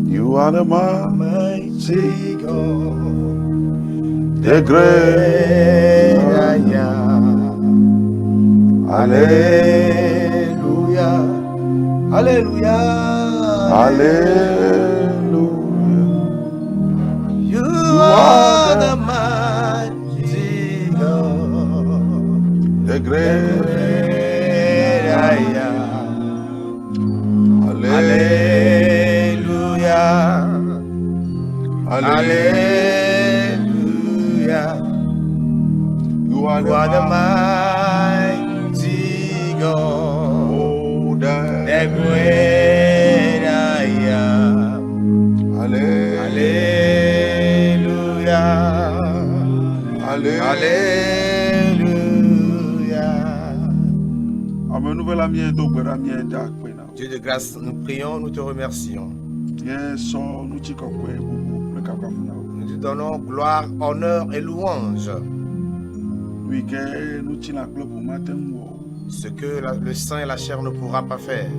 You are the mighty God, the great I am. Hallelujah, hallelujah, Hallelujah. You are the mighty God, The the great great I am. Hallelujah. Hallelujah. You are You are the the mighty God, oh, the the great I am. Hallelujah. Hallelujah. Hallelujah. Amen. Nouvelle amie to gbera amie da pe na. Dieu de grâce, nous prions, nous te remercions. Yes, so nu chi ko kwe bubu le ka ka funa. Nous te donnons gloire, honneur et louange. Oui ke nu chi na club matin wo. Ce que le sang et la chair ne pourra pas faire,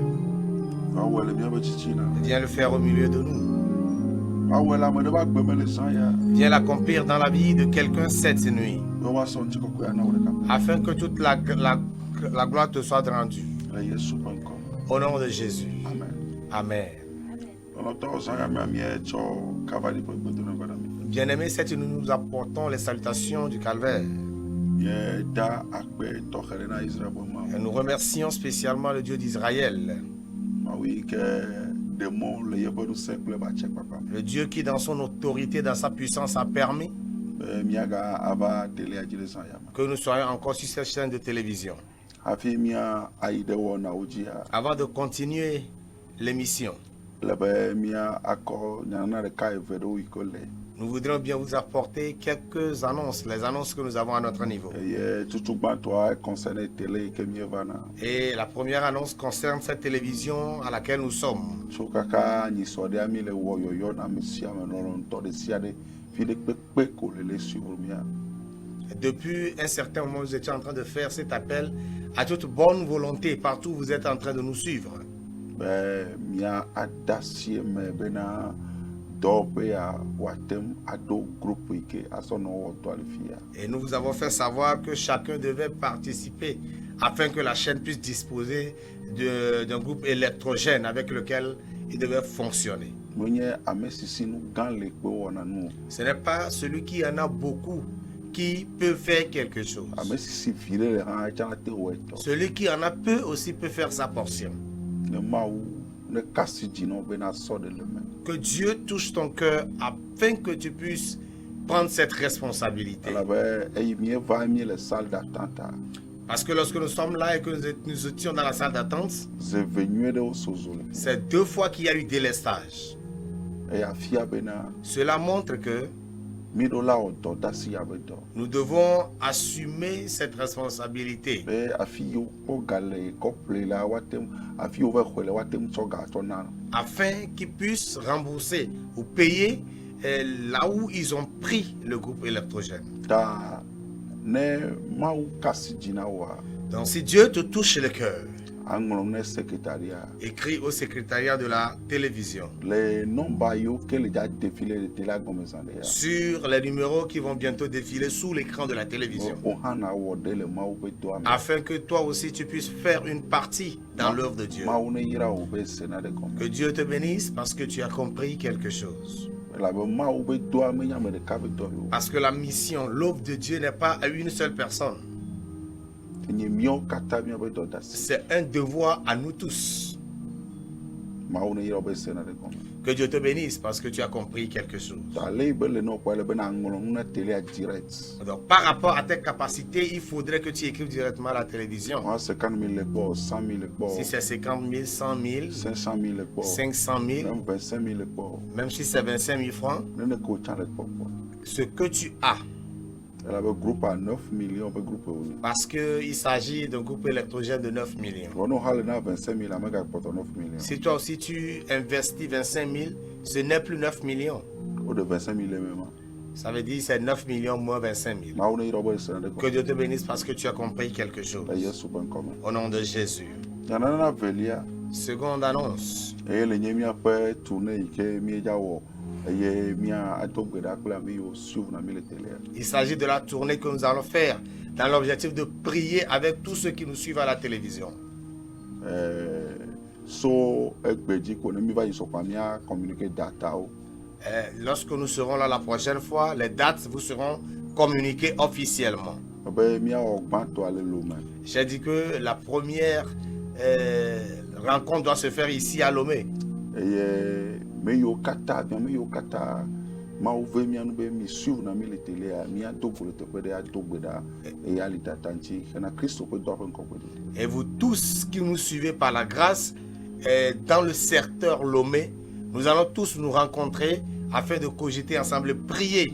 Ka wo le bien ba chi chi na. viens le faire au milieu de nous. Ka wo la me de ba gbe me le sang ya. Viens l'accomplir dans la vie de quelqu'un cette nuit, Yo wa so chi ko kwe na wo le ka. afin que toute la gloire te soit rendue. Le Yesu pa ko. Au nom de Jésus. Amen. Amen. On to sang ya me amie cho kavali po gbe na gbera mi. Bien-aimés, cette nuit, nous apportons les salutations du calvaire. Ye da akpe to khere na Israël bo ma. Et nous remercions spécialement le Dieu d'Israël, Ma oui que démon le yebonu sekle ba check papa. le Dieu qui, dans son autorité, dans sa puissance, a permis Miaga ava tele ajile sang ya. que nous soyons encore sur cette chaîne de télévision. Afi mia aide wona ujia. Avant de continuer l'émission, Lebe mia ako nyana de kai vedo ikole. nous voudrions bien vous apporter quelques annonces, les annonces que nous avons à notre niveau. Ye tutukba toi concerné télé ke mievana. Et la première annonce concerne cette télévision à laquelle nous sommes. Sokaka ni sode ami le woyoyo na misia menon to de siade fide pepe ko le suivre mia. Depuis un certain moment, nous étions en train de faire cet appel à toute bonne volonté. Partout où vous êtes en train de nous suivre. Be mia adasie me bena dope ya watem ado groupe ike asono woto alifia. Et nous vous avons fait savoir que chacun devait participer afin que la chaîne puisse disposer d'un groupe électrogène avec lequel il devait fonctionner. Mwenye amesisi nu gan le pe wona nu. Ce n'est pas celui qui en a beaucoup qui peut faire quelque chose. Amesisi vire le ran acha te weto. Celui qui en a peu aussi peut faire sa portion. Ne maou ne kasi dino bena so de le même. Que Dieu touche ton cœur afin que tu puisses prendre cette responsabilité. Alors ben et mi va mi les salles d'attente. Parce que lorsque nous sommes là et que nous étions dans la salle d'attente, C'est venu de Osozole. c'est 2 fois qu'il y a eu délestage. Et afia bena Cela montre que mi dola oto dasi abedo. nous devons assumer cette responsabilité. Be afio ko gale ko plela watem afio va khwele watem tsoga tona. Afin qu'ils puissent rembourser ou payer là où ils ont pris le groupe électrogène. Ta ne mau kasi dina wa Donc si Dieu te touche le cœur, angolom ne secrétariat. écris au secrétariat de la télévision Les nombres yo que les déjà défilé de télé gomezande ya. sur les numéros qui vont bientôt défiler sous l'écran de la télévision. O hana wode le mau be do am. Afin que toi aussi tu puisses faire une partie dans l'œuvre de Dieu. Mau ne ira o be senade kom. Que Dieu te bénisse parce que tu as compris quelque chose. La be mau be do am nya me de ka be do yo. Parce que la mission, l'œuvre de Dieu n'est pas à une seule personne. Ni mio kata mi be do dasi. C'est un devoir à nous tous. Mau ne ira o be senade kom. Que Dieu te bénisse parce que tu as compris quelque chose. Ta le be le no ko le be na angolom na télé a direct. Donc par rapport à tes capacités, il faudrait que tu écrives directement à la télévision. Moi 50 000 le bo, 100 000 le bo. Si c'est 50 000, 100 000, 500 000 le bo. 500 000, Même 25 000 le bo. même si c'est 25 000 francs, Ne ko chan le bo. ce que tu as, Elle avait groupe à 9 millions, be groupe o. parce qu'il s'agit d'un groupe électrogène de 9 millions. Wono hale na 25 000 amega poto 9 millions. Si toi aussi tu investis 25 000, ce n'est plus 9 millions. Ou de 25 000 même. Ça veut dire c'est 9 millions moins 25 000. Mau ne ira o be senade Que kom. Dieu te bénisse parce que tu as compris quelque chose. La Yesu ben comme. Au nom de Jésus. Yana na velia Seconde annonce. eye le nye miaƒe tournée yi ke míedza wɔ eye míado gbe ɖa kple ame yiwo suivre na mí le telia. Il s'agit de la tournée que nous allons faire dans l'objectif de prier avec tous ceux qui nous suivent à la télévision. So egbe dzi ko ne mi va yi sɔkpa mía communiquer datawo. Lorsque nous serons là la prochaine fois, les dates vous seront communiquées officiellement. Be míawɔ gbãtɔa le Lomé. J'ai dit que la première rencontre doit se faire ici à Lomé. Eye me yiwo katã me yiwo katã Mawu ve mía nu be mi suivre na mí le telia míado go le teƒe ɖe ado gbe ɖa eye ali tata ŋuti hena Kristo ƒe dɔƒe ŋkɔgbe. Et vous tous qui nous suivez par la grâce dans le secteur Lomé, nous allons tous nous rencontrer afin de cogiter ensemble, prier.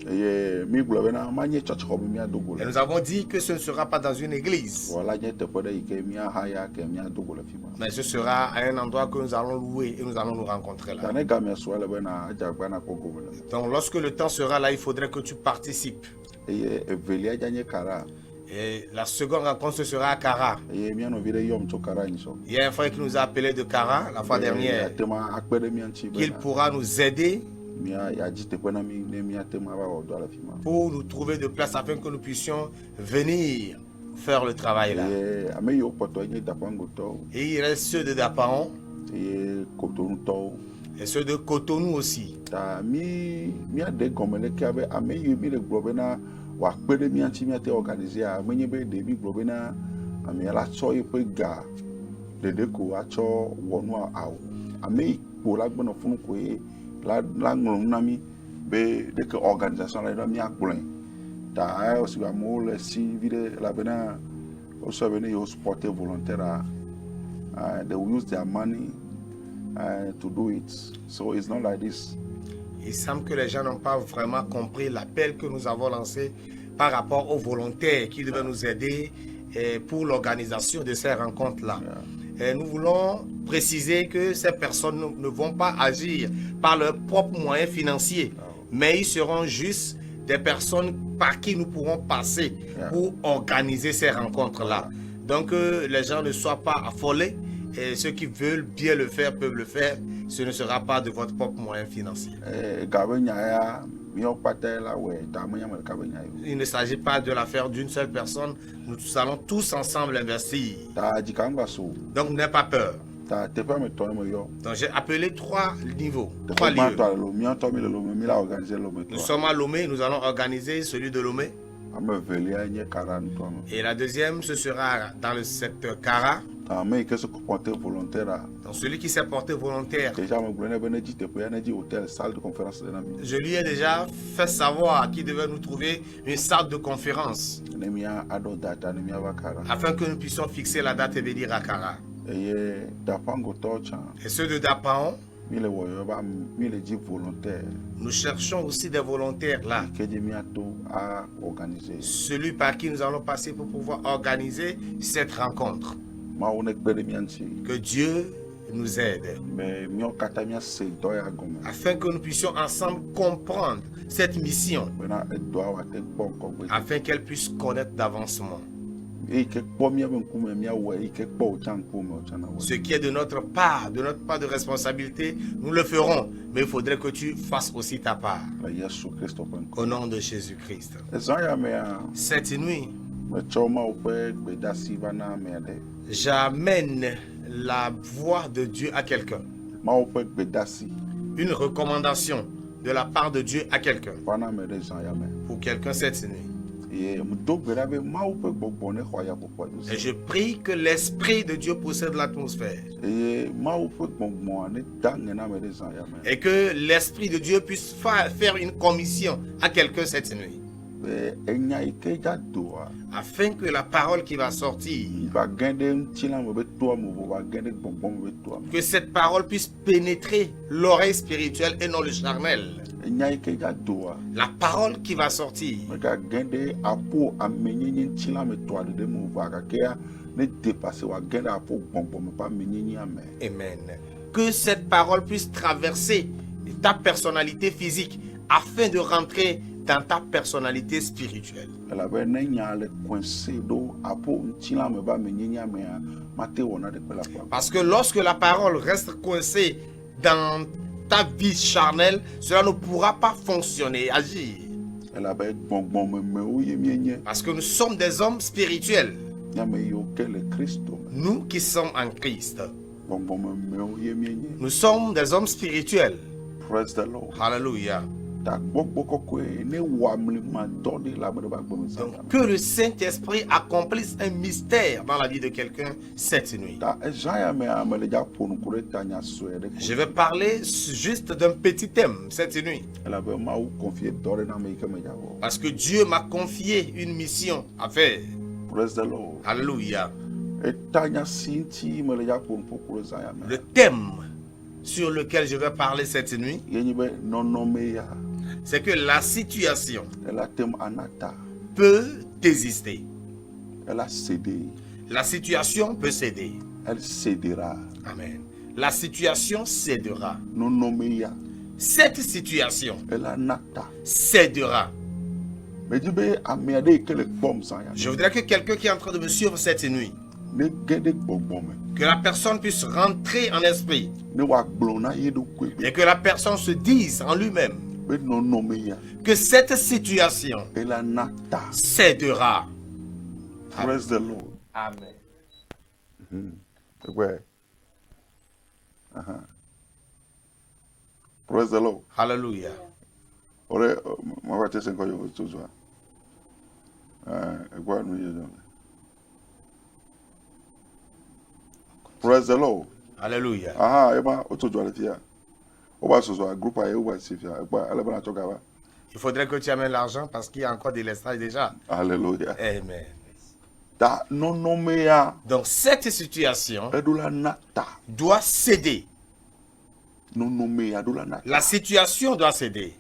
Eye mi gblɔ bena ma nye tsɔtsixɔ be míado go Et le. nous avons dit que ce ne sera pas dans une église, Voilà nye teƒe ɖe yi ke míahaya ke míado go le fi ma. mais ce sera à un endroit que nous allons louer et nous allons nous rencontrer là. Ta ne gamea sɔa le bena adzagba nakpɔ gome le. Donc lorsque le temps sera là, il faudrait que tu participes. Eye evelia dza nye Kara. Et la seconde rencontre, ce sera à Kara. Eye mía nɔvi ɖe yɔm tso Kara nyi sɔ. Il y a un frère qui nous a appelé de Kara la fois dernière, Ate ma akpe ɖe mía ŋuti qu'il bena pourra nous aider mía yadzi teƒe na mí ne míate ma va wɔ dɔ le fi ma. pour nous trouver de place afin que nous puissions venir faire le travail là. Eye ame yiwo kpɔtɔ nye Dapangotɔwo Et il reste ceux de Dapaon eye Kotonutɔwo. et ceux de Cotonou aussi. Ta míaɖe gɔme le kea be ame yiwo mi le gblɔ bena wòakpe ɖe mía ŋuti míate organisea menye be ɖe mi gblɔ bena amea la tsɔ yeƒe ga ɖeɖe ko atsɔ wɔ nua awo. Ame yi kpo la gbenɔ funu koe la ŋlɔ nu na mí be ɖeke organisation la ɖe míagblɔe. Ta esi amewo le si viɖe elabena wosɔ be ne yewo supporter volontaire they will use their money to do it. So it's not like this. Il semble que les gens n'ont pas vraiment compris l'appel que nous avons lancé par rapport aux volontaires qui devaient nous aider pour l'organisation de ces rencontres-là. Et nous voulons préciser que ces personnes ne vont pas agir par leurs propres moyens financiers, mais ils seront juste des personnes par qui nous pourrons passer pour organiser ces rencontres-là. Donc les gens ne soient pas affolés et ceux qui veulent bien le faire peuvent le faire. Ce ne sera pas de votre propre moyen financier. Il ne s'agit pas de l'affaire d'une seule personne. Nous allons tous ensemble investir. Donc n'aie pas peur. Donc j'ai appelé 3 niveaux, 3 lieux. Nous sommes à Lomé, nous allons organiser celui de Lomé. Et la deuxième, ce sera dans le secteur Kara. Donc celui qui s'est porté volontaire, je lui ai déjà fait savoir qu'il devait nous trouver une salle de conférence afin que nous puissions fixer la date et venir à Kara. Et ceux de Dapaon, nous cherchons aussi des volontaires là. Celui par qui nous allons passer pour pouvoir organiser cette rencontre. Que Dieu nous aide afin que nous puissions ensemble comprendre cette mission, afin qu'elle puisse connaître d'avancement. Ce qui est de notre part de responsabilité, nous le ferons. Mais il faudrait que tu fasses aussi ta part. Au nom de Jésus-Christ. Cette nuit, j'amène la voix de Dieu à quelqu'un. Une recommandation de la part de Dieu à quelqu'un. Pour quelqu'un cette nuit. Et je prie que l'Esprit de Dieu possède l'atmosphère. Et que l'Esprit de Dieu puisse faire une commission à quelqu'un cette nuit. Afin que la parole qui va sortir, que cette parole puisse pénétrer l'oreille spirituelle et non le charnel. La parole qui va sortir Amen. Que cette parole puisse traverser ta personnalité physique afin de rentrer dans ta personnalité spirituelle. elabe ne nya le coincé do apo ntila me ba me nyenya me a mate wona de pela kwa. Parce que lorsque la parole reste coincée dans ta vie charnelle, cela ne pourra pas fonctionner, agir. elabe gbongbon me o ye mienye Parce que nous sommes des hommes spirituels. nya me yo ke le Christo Nous qui sommes en Christ. gbongbon me o ye mienye. Nous sommes des hommes spirituels. Praise the Lord. Alléluia. Ta gbogbo kokwe ne wamli ma dodi la me ba gbon sa. Donc, que le Saint-Esprit accomplisse un mystère dans la vie de quelqu'un cette nuit. Ta ejaya me a me le ja ponu kure ta nya soe de. Je vais parler juste d'un petit thème cette nuit. elabe ma ou confier dore na me ke me ja wo. Parce que Dieu m'a confié une mission à faire. Praise the Lord. Alléluia. Et ta nya sinti me le ja ponu kure sa ya me. Le thème sur lequel je vais parler cette nuit, Yenyi be nonome ya. c'est que la situation Elle a thème anata. peut désister. Elle a cédé. La situation peut céder. Elle cédera. Amen. La situation cédera. Nonome ya. Cette situation Elle a nata. cédera. Mais du be amiade ke le bom sa ya. Je voudrais que quelqu'un qui est en train de me suivre cette nuit, Ne gede gbogbo me. que la personne puisse rentrer en esprit Ne wa glona ye do kwe. et que la personne se dise en lui-même Be nonome ya. que cette situation Elle a nata. cédera. Praise the Lord. Amen. Ouais. Praise the Lord. Hallelujah. Ore ma wa tese ko yo to zo. Egwa nu ye zo. Praise the Lord. Hallelujah. Ema o to zo ale tia. O ba so a group a e o ba si fia. Egba ale ba na choga ba. Il faudrait que tu amènes l'argent parce qu'il y a encore des lestages déjà. Hallelujah. Amen. Ta nonome ya Donc cette situation edula nata. doit céder. Nonome ya edula nata. La situation doit céder.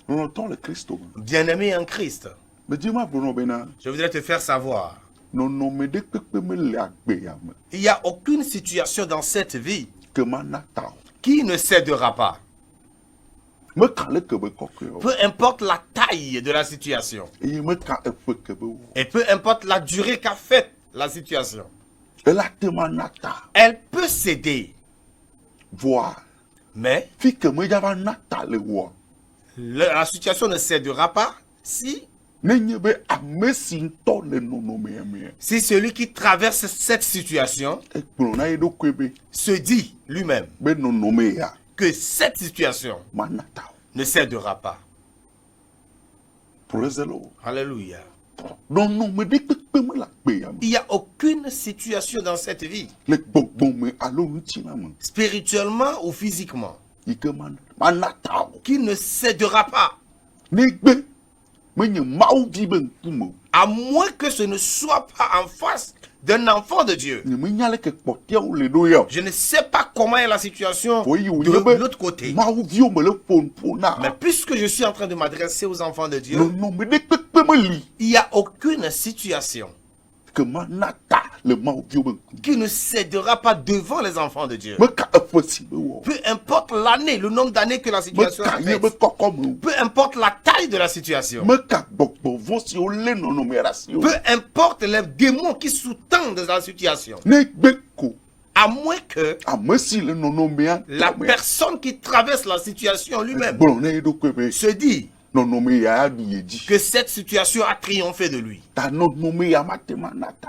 Nous entendons le Christ. Bien-aimé en Christ, Mais dis-moi Bruno Bena, je voudrais te faire savoir, nonome de pepe me le agbe ya me. il n'y a aucune situation dans cette vie Que ma nata. qui ne cédera pas. Me kale ke be kokyo. Peu importe la taille de la situation Et me ka efe ke be. et peu importe la durée qu'a fait la situation, Elle a te nata. elle peut céder. Voir. Mais Fi que me java nata le wa. la situation ne cédera pas si Nenye be amesinto le nonome ya me. celui qui traverse cette situation E plona e do kwebe. se dit lui-même Be nonome ya. que cette situation Ma nata. ne cédera pas. Praise the Lord. Alléluia. Nonome de pepe me la gbe ya me. Il n'y a aucune situation dans cette vie, Le gbogbo me alo nti na me. spirituellement ou physiquement, Ike ma nata. qui ne cédera pas, Ne gbe. Me nye mau vi be nkumo. à moins que ce ne soit pas en face d'un enfant de Dieu. Nye me nyale ke kpotia ou le do ya. Je ne sais pas comment est la situation Foi o de l'autre côté. mau vi o me le pona. Mais puisque je suis en train de m'adresser aux enfants de Dieu, Nonome de pepe me li. il n'y a aucune situation Que ma nata le mau vi o be nkumo. qui ne cédera pas devant les enfants de Dieu. Me ka efe si be wo. Peu importe l'année, le nombre d'années que la Me situation ka ye be fait. koko me. Peu importe la taille de la situation. Me ka gbogbo vo si o le nonome ya si o. Peu importe les démons qui sous-tendent la situation. Ne gbe ko. À moins que Amesi le nonome ya. la personne qui traverse la situation lui-même Bon ne do kwebe. se dit Nonome ya du ye di. que cette situation a triomphé de lui. Ta nonome ya mate ma nata.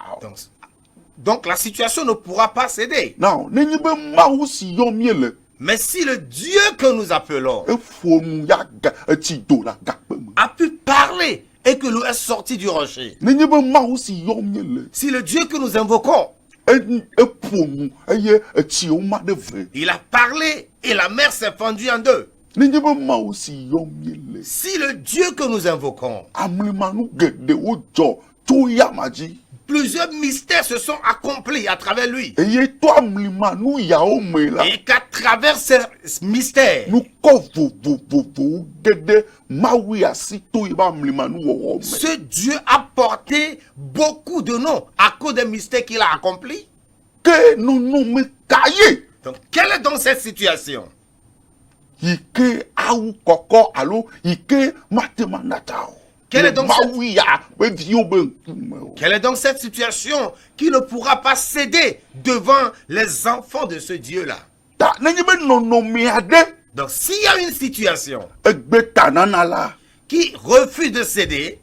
Donc la situation ne pourra pas céder. Now, ne nye be mau si yo miele. Mais si le Dieu que nous appelons E fonu ya ga ti do la ga pe me. a pu parler et que l'eau est sortie du rocher, Ne nye be mau si yo miele. si le Dieu que nous invoquons, E fonu ye ti o ma de vrai. il a parlé et la mer s'est fendue en deux. Ne nye be mau si yo miele. Si le Dieu que nous invoquons, Amlimanu gede o jo to ya maji. plusieurs mystères se sont accomplis à travers lui. Eye to amlimanu ya o me la. Et qu'à travers ces mystères, Nu ko vo gede mawu ya si to iba amlimanu wo me. ce Dieu a porté beaucoup de noms à cause des mystères qu'il a accomplis. Ke no me kaye. Donc, quelle est donc cette situation? Ike aou koko alo ike matemanatao. Quelle est donc cette situation qui ne pourra pas céder devant les enfants de ce Dieu-là? Donc s'il y a une situation qui refuse de céder,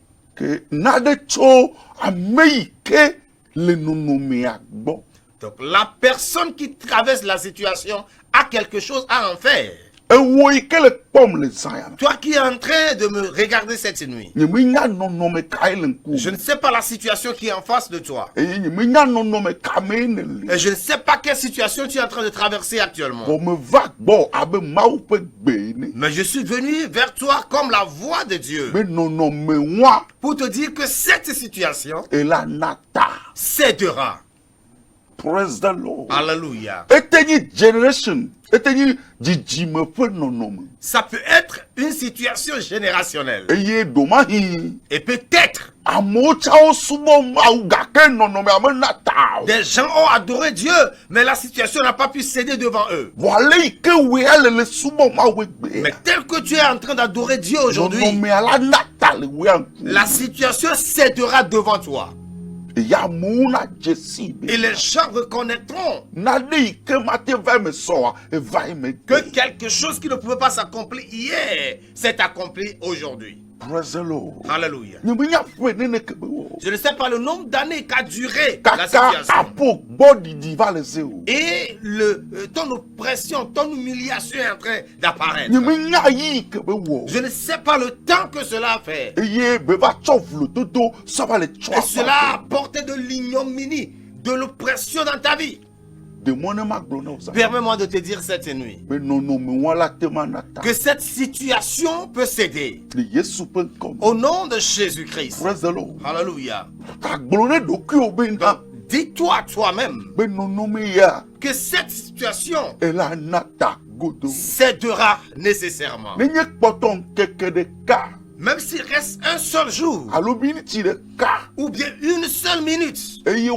donc la personne qui traverse la situation a quelque chose à en faire. Toi qui es en train de me regarder cette nuit, je ne sais pas la situation qui est en face de toi. Et je ne sais pas quelle situation tu es en train de traverser actuellement. Mais je suis venu vers toi comme la voix de Dieu pour te dire que cette situation cédera. Praise the Lord. Alléluia. Ça peut être une situation générationnelle. Et peut-être des gens ont adoré Dieu, mais la situation n'a pas pu céder devant eux. Mais tel que tu es en train d'adorer Dieu aujourd'hui, la situation cédera devant toi. Et les gens reconnaîtront que quelque chose qui ne pouvait pas s'accomplir hier s'est accompli aujourd'hui. Alléluia. Je ne sais pas le nombre d'années qu'a duré la situation. Et ton oppression, ton humiliation est en train d'apparaître. Je ne sais pas le temps que cela a fait. Et cela a apporté de l'ignominie, de l'oppression dans ta vie. Permets-moi de te dire cette nuit que cette situation peut céder au nom de Jésus-Christ. Alléluia. Donc, dis-toi toi-même que cette situation cédera nécessairement. Même s'il reste un seul jour ou bien une seule minute et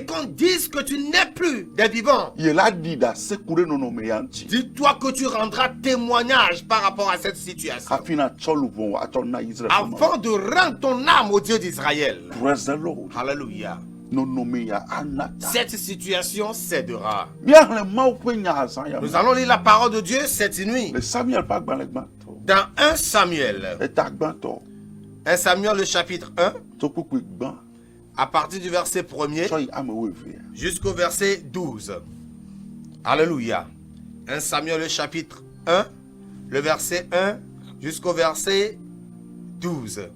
qu'on dise que tu n'es plus des vivants, dis-toi que tu rendras témoignage par rapport à cette situation afin de rendre ton âme au Dieu d'Israël. Alléluia. Cette situation cédera. Nous allons lire la parole de Dieu cette nuit dans 1 Samuel. 1 Samuel le chapitre 1, à partir du verset 1er jusqu'au verset 12. Alléluia. 1 Samuel le chapitre 1, le verset 1 jusqu'au verset 12.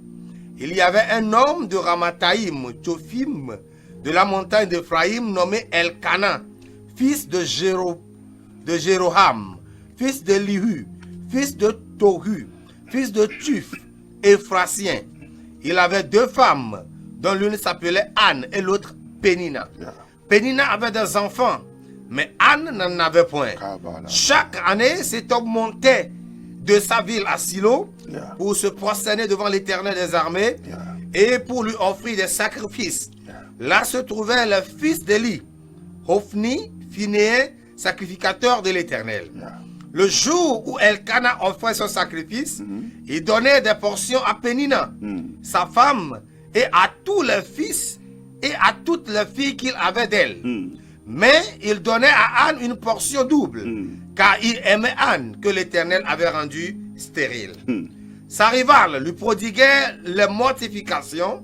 Il y avait un homme de Ramathaïm, Tchophim, de la montagne d'Ephraïm, nommé Elkana, fils de Jéroham, fils de Lihu, fils de Tohu, fils de Tuf, Ephrasien. Il avait deux femmes, dont l'une s'appelait Anne et l'autre Pénina. Pénina avait des enfants, mais Anne n'en avait point. Chaque année, cet homme montait de sa ville à Silo pour se prosterner devant l'Éternel des armées et pour lui offrir des sacrifices. Là se trouvait le fils d'Élie, Hophni, Phinéé, sacrificateur de l'Éternel. Le jour où Elkana offrait son sacrifice, il donnait des portions à Pénina, sa femme, et à tous les fils et à toutes les filles qu'il avait d'elle. Mais il donnait à Anne une portion double, car il aimait Anne, que l'Éternel avait rendue stérile. Sa rivale lui prodiguait les mortifications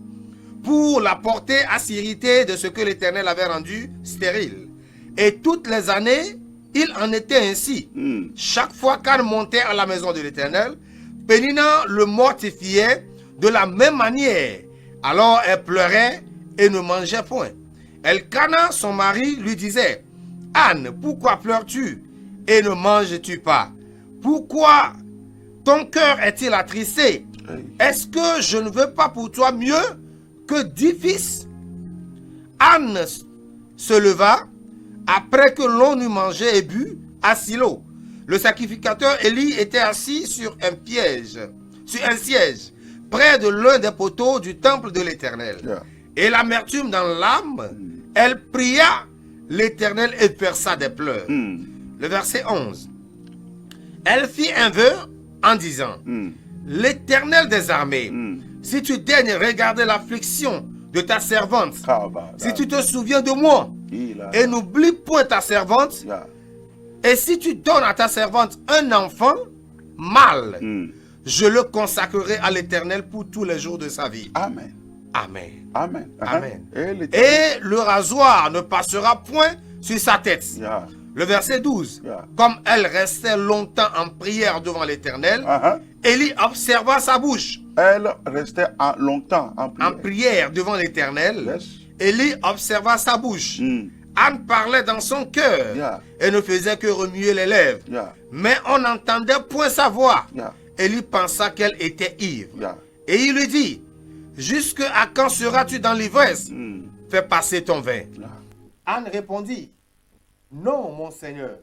pour la porter à s'irriter de ce que l'Éternel avait rendu stérile. Et toutes les années, il en était ainsi. Chaque fois qu'Anne montait à la maison de l'Éternel, Pénina le mortifiait de la même manière. Alors elle pleurait et ne mangeait point. Elkana, son mari, lui disait: Anne, pourquoi pleures-tu et ne manges-tu pas? Pourquoi ton cœur est-il attristé? Est-ce que je ne veux pas pour toi mieux que 10 fils? Anne se leva après que l'on eut mangé et bu à Silo. Le sacrificateur Élie était assis sur un siège, près de l'un des poteaux du temple de l'Éternel. Et l'amertume dans l'âme, elle pria l'Éternel et versa des pleurs. Le verset 11. Elle fit un vœu en disant, l'Éternel des armées, si tu daignes regarder l'affliction de ta servante, si tu te souviens de moi, et n'oublie point ta servante, et si tu donnes à ta servante un enfant mâle, je le consacrerai à l'Éternel pour tous les jours de sa vie. Amen. Amen. Amen. Amen. Et Et le rasoir ne passera point sur sa tête. Le verset 12. Comme elle restait longtemps en prière devant l'Éternel, Élie observa sa bouche. Elle restait longtemps en prière. En prière devant l'Éternel, Yes. Élie observa sa bouche. Anne parlait dans son cœur et ne faisait que remuer les lèvres. Mais on n'entendait point sa voix. Élie pensa qu'elle était ivre. Et il lui dit, jusqu'à quand seras-tu dans l'ivresse? Fais passer ton vin. Anne répondit, non, mon Seigneur,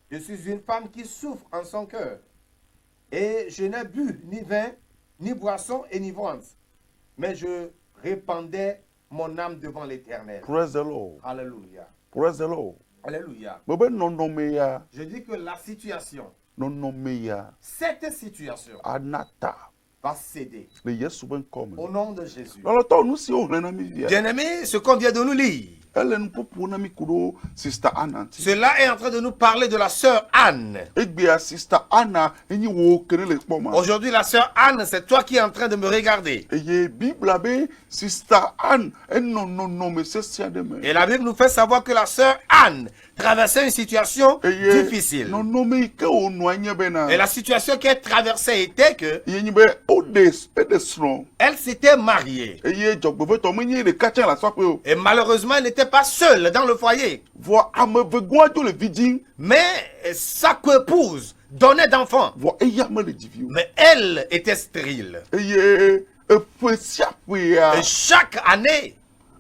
je suis une femme qui souffre en son cœur. Et je n'ai bu ni vin, ni boisson et ni vente. Mais je répandais mon âme devant l'Éternel. Praise the Lord. Alléluia. Praise the Lord. Alléluia. Bobe nonomeya, Je dis que la situation, nonomeya, cette situation anata. va céder Le Yesu ben comme. au nom de Jésus. Alors toi nous si on a mis via. Bien-aimés, ce qu'on vient de nous lire, Elle nous pour na mi kudo sister Anna. cela est en train de nous parler de la sœur Anne. Egbia sister Anna eni wo kere le poma. Aujourd'hui, la sœur Anne, c'est toi qui es en train de me regarder. Eye Bible abe sister Anne non mais c'est sia de me. Et la Bible nous fait savoir que la sœur Anne traversait une situation difficile. Non me ke o noanye bena. Et la situation qu'elle traversait était que Yeni be odes pedesron. elle s'était mariée. Eye jogbo to menye le kacha la sope o. Et malheureusement, elle n'était pas seule dans le foyer. Vo amevegwa jo le vidin. Mais sa coépouse donnait d'enfants. Vo eya me le divio. Mais elle était stérile. Eye efesia Et chaque année,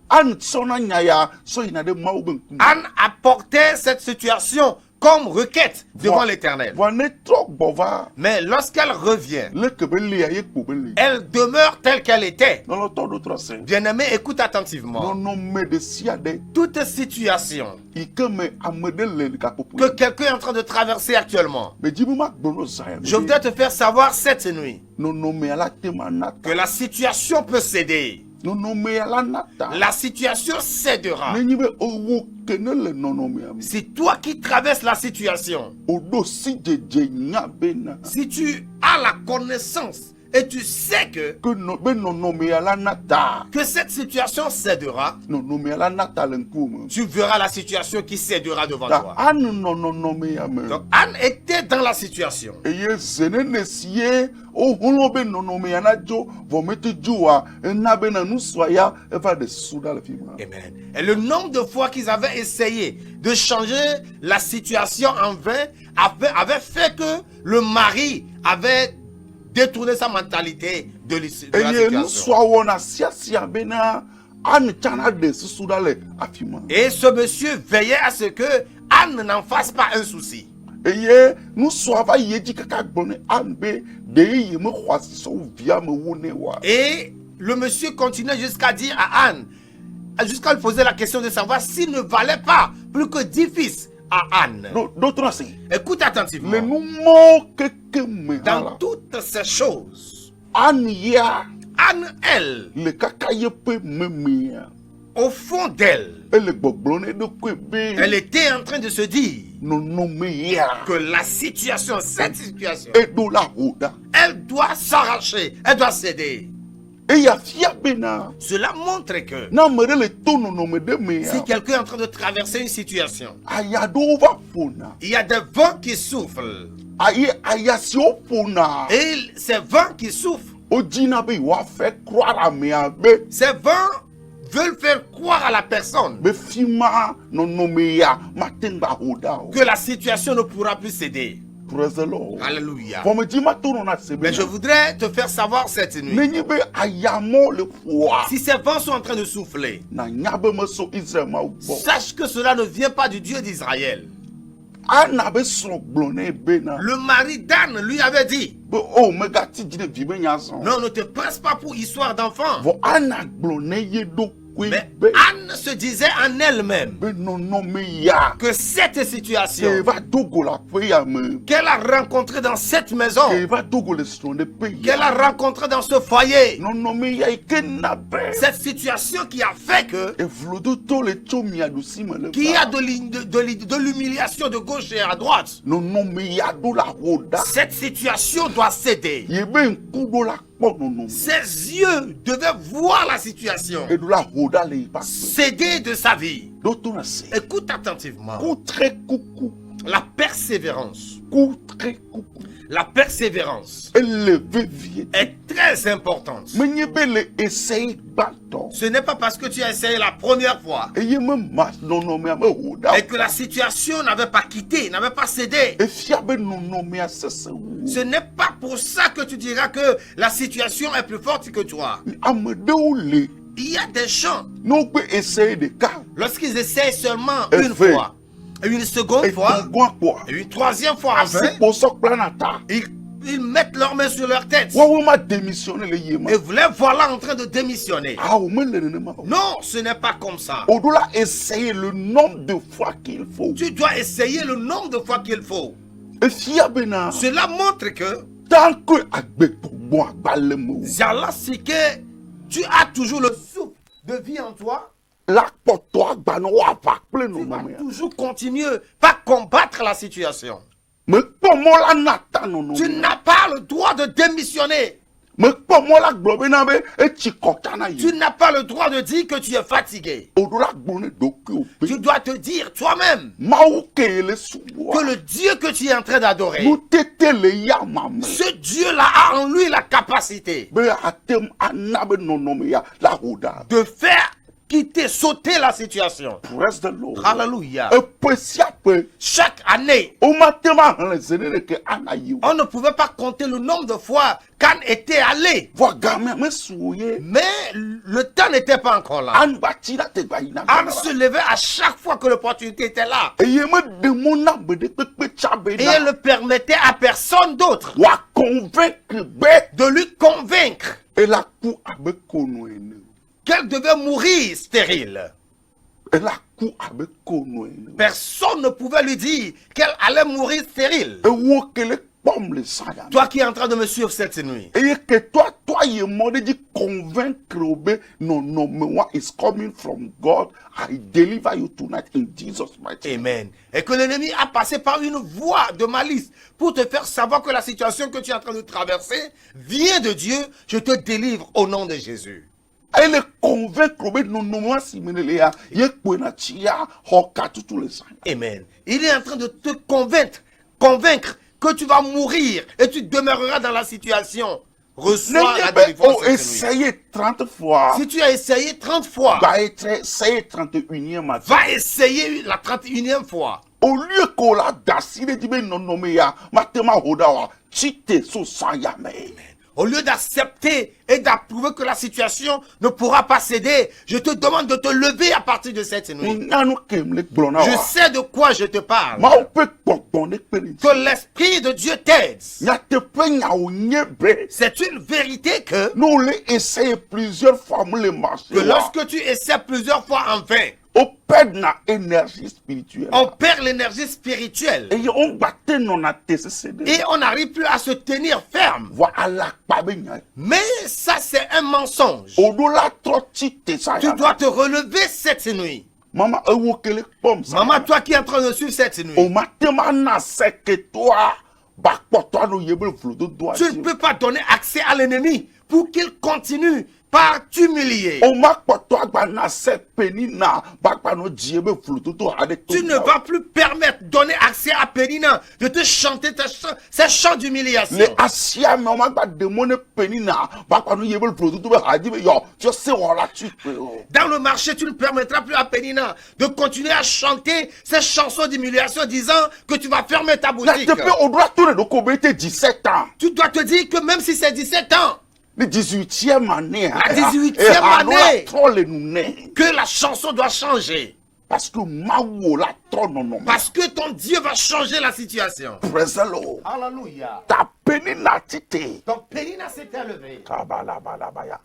Anne sona nyaya so ina de mawo ben kum. Anne apportait cette situation comme requête devant l'Éternel. Vo ne trok bova. Mais lorsqu'elle revient, Le kebeli aye kobeli. elle demeure telle qu'elle était. Dans le temps d'autres saints. Bien-aimé, écoute attentivement. Non me de siade. Toute situation Ikeme amede le kapopu. que quelqu'un est en train de traverser actuellement, Mais dis moi bono zaya. je voudrais te faire savoir cette nuit Non me ala tema nata. que la situation peut céder. Non me ala nata. La situation cédera. Nenyi be owo kenele non me ami. Si toi qui traverses la situation, Odo si jeje nya bena. si tu as la connaissance et tu sais que Que no be non me ala nata. cette situation cédera, Non me ala nata lenkume. tu verras la situation qui cédera devant Ta toi. Anne non me ami. Donc Anne était dans la situation. Eye zenene siye o holobe non me ana jo vo mete joa na be na nu soya eva de souda le film. Amen. Et le nombre de fois qu'ils avaient essayé de changer la situation en vain avait fait que le mari avait détourné sa mentalité de la Eye nu situation. soa wona sia bena Anne chana de souda le afima. Et ce monsieur veillait à ce que Anne n'en fasse pas un souci. Eye nu soa va yeji kaka gbone Anne be de ye me khwasi so via me wone wa. Et le monsieur continuait jusqu'à dire à Anne, jusqu'à lui poser la question de savoir s'il ne valait pas plus que 10 fils à Anne. D'autres c'est Écoute attentivement. le nu mo keke me Dans hala. toutes ces choses, Anne ya Anne, elle, le kaka ye pe me ya. au fond d'elle, Elle gbogbone de kwebe. elle était en train de se dire Non me ya. que la situation, cette situation, Et do la hoda. elle doit s'arracher, elle doit céder. Et ya fia bena. Cela montre que Na mere le tono no me de me si ya. quelqu'un est en train de traverser une situation, Aya do va fona. il y a des vents qui soufflent. Aya si o fona. Et ces vents qui soufflent, O jina be wa fe croire à me abe. ces vents veulent faire croire à la personne Be fima no me ya. Matenga hoda. que la situation ne pourra plus céder. Praise the Lord. Alléluia. Pour me dire ma tono na se Mais je voudrais te faire savoir cette nuit, Nenyi be aya mo le foi. si ces vents sont en train de souffler, Na nyabe me so Israel ma bo. sache que cela ne vient pas du Dieu d'Israël. Ana be so glone bena. Le mari d'Anne lui avait dit, Be o me gati jine vibe nyason. non, ne te presse pas pour histoire d'enfant. Vo ana glone ye do kui Mais be Anne se disait en elle-même be nɔnɔme ya que cette situation k'eva dogo le aƒe ya me qu'elle a rencontrée dans cette maison, k'eva dogo le srɔ̃ɖeƒe qu'elle a ya rencontrée dans ce foyer, nɔnɔme ya yi ke na be cette situation qui a fait que evlododo le tso mia ɖusi me le qu'il y a va de l'humiliation de gauche et à droite. nɔnɔme ya ɖo la ho ɖa Cette situation doit céder. ye be ŋku ɖo la kpɔ nɔnɔme Ses yeux devaient voir la situation eɖo la ho ɖa le yi ƒe agbe céder de sa vie. ɖo to na se Écoute attentivement. ku tre kuku La persévérance. ku tre kuku La persévérance ele vevie est très importante. menye be le eseyi gbãtɔ Ce n'est pas parce que tu as essayé la première fois eye me ma nɔnɔmea me ho ɖa et que la situation n'avait pas quitté, n'avait pas cédé. efia be nɔnɔmea sese wu Ce n'est pas pour ça que tu diras que la situation est plus forte que toi. ame ɖewo le Il y a des gens, ne wogbe eseyi ɖeka lorsqu'ils essayent seulement Et une fait. fois, et une seconde fois, edɔgɔa kpɔa et une troisième fois, enfin, asikpɔsɔ kplana ta ils mettent leurs mains sur leur tête woawo ma démissionne le ye ma et vous les voilà en train de démissionner. awo me le nenema o Non, ce n'est pas comme ça. o ɖo la essayer le nombre de fois qu'il faut Tu dois essayer le nombre de fois qu'il faut. efia bena Cela montre que tant que agbegbɔgbɔ agbalẽ me o Zala, c'est que tu as toujours le souffle de vie en toi. la kpɔtɔ agbanɔ woava kple Tu vas nɔnɔmea toujours continuer, pas combattre la situation. mekpɔ mɔ la na ta Tu nɔnɔmea n'as pas le droit de démissionner. mekpɔ mɔ la gblɔ bena be etsi kɔta na Tu yi n'as pas le droit de dire que tu es fatigué. o ɖo la gblɔ ne ɖokuiwo Tu be dois te dire toi-même mawu ke le que subɔa le Dieu que tu es en train d'adorer, nutete le ya ma me ce Dieu-là a en lui la capacité be atem ana be nɔnɔmea la ho ɖa de faire quitter, sauter la situation. praise the Lord Alléluia. eƒe sia ƒe Chaque année, womate ma hlẽ ze ɖe ɖeke ana yi o on ne pouvait pas compter le nombre de fois qu'Anne était allée. vɔ gamea mesu wo ye Mais le temps n'était pas encore là. anu gba tsi ɖa te gba yina Anne se levait à chaque fois que l'opportunité était là. eye meɖe mɔ na gbeɖe kpekpe tsa Et elle bena ne permettait à personne d'autre wòaconvaincre be de lui convaincre ela ku abe kono ene qu'elle devait mourir stérile. ela ku abe kono ene Personne ne pouvait lui dire qu'elle allait mourir stérile. ewo kele kpɔm le saya me Toi qui es en train de me suivre cette nuit, eye ke toa ye mɔ ɖe dzi convaincre wo be nɔnɔmewa is coming from God I deliver you tonight in Jesus mighty name. amen, et que l'ennemi a passé par une voie de malice pour te faire savoir que la situation que tu es en train de traverser vient de Dieu, je te délivre au nom de Jésus. ele convaincre be nɔnɔmewa si me le ya ye kpoe na tsi ya xɔ katutu le saya Amen. Il est en train de te convaincre que tu vas mourir et tu demeureras dans la situation. Reçois la nenye be délivrance o cette nuit. essaye 30 fois Si tu as essayé 30 fois, va être essaye 31e matin va essayer la 31e fois. au lieu ko la dasi ɖe dzi be nɔnɔme ya mate ma ho ɖa wa tsi te so saya me Au lieu d'accepter et d'approuver que la situation ne pourra pas céder, je te demande de te lever à partir de cette nuit. nya nu kem le gblɔ na Je wa sais de quoi je te parle. mawo ƒe gbɔgbɔ ne kpe ne dzi Que l'Esprit de Dieu t'aide. nyateƒe nyawo nye be C'est une vérité que ne wo le essaye plusieurs fois mu le marché wa lorsque tu essaies plusieurs fois en vain, o perd na énergie spirituelle on perd l'énergie spirituelle eye wo gba te nɔna te sese ɖe et on n'arrive plus à se tenir ferme. vɔ alakpa be nya Mais ça, c'est un mensonge. o ɖo la trɔ tsi te Tu saya dois te relever cette nuit. mama ewo kele kpɔm saya Maman, toi qui es en train de suivre cette nuit, o mate ma na seke toa ba kpɔtɔ alo ye be vlododoa tu ne peux pas donner accès à l'ennemi pour qu'il continue par t'humilier. o ma kpɔtɔ agba na se peni na ba gba no dzi ye be vlododo aɖe to Tu ne vas plus permettre, donner accès à Pénina de te chanter ces chants d'humiliation. le asia me o ma gba de mɔ ne peni na ba gba no ye be vlododo be hadi be yɔ tso se wɔ la tsi pe o Dans le marché, tu ne permettras plus à Pénina de continuer à chanter ces chansons d'humiliation disant que tu vas fermer ta boutique. nyateƒe o ɖo la to ɖe ɖoko be te 17 ans Tu dois te dire que même si c'est 17 ans, le 18e année La 18e année. trɔ le nu ne que la chanson doit changer. parce que mawo la trɔ nɔnɔme Parce que ton Dieu va changer la situation. praise the Lord Alléluia. ta peni na ti te Donc Pénina s'est élevée. kabalabalabaya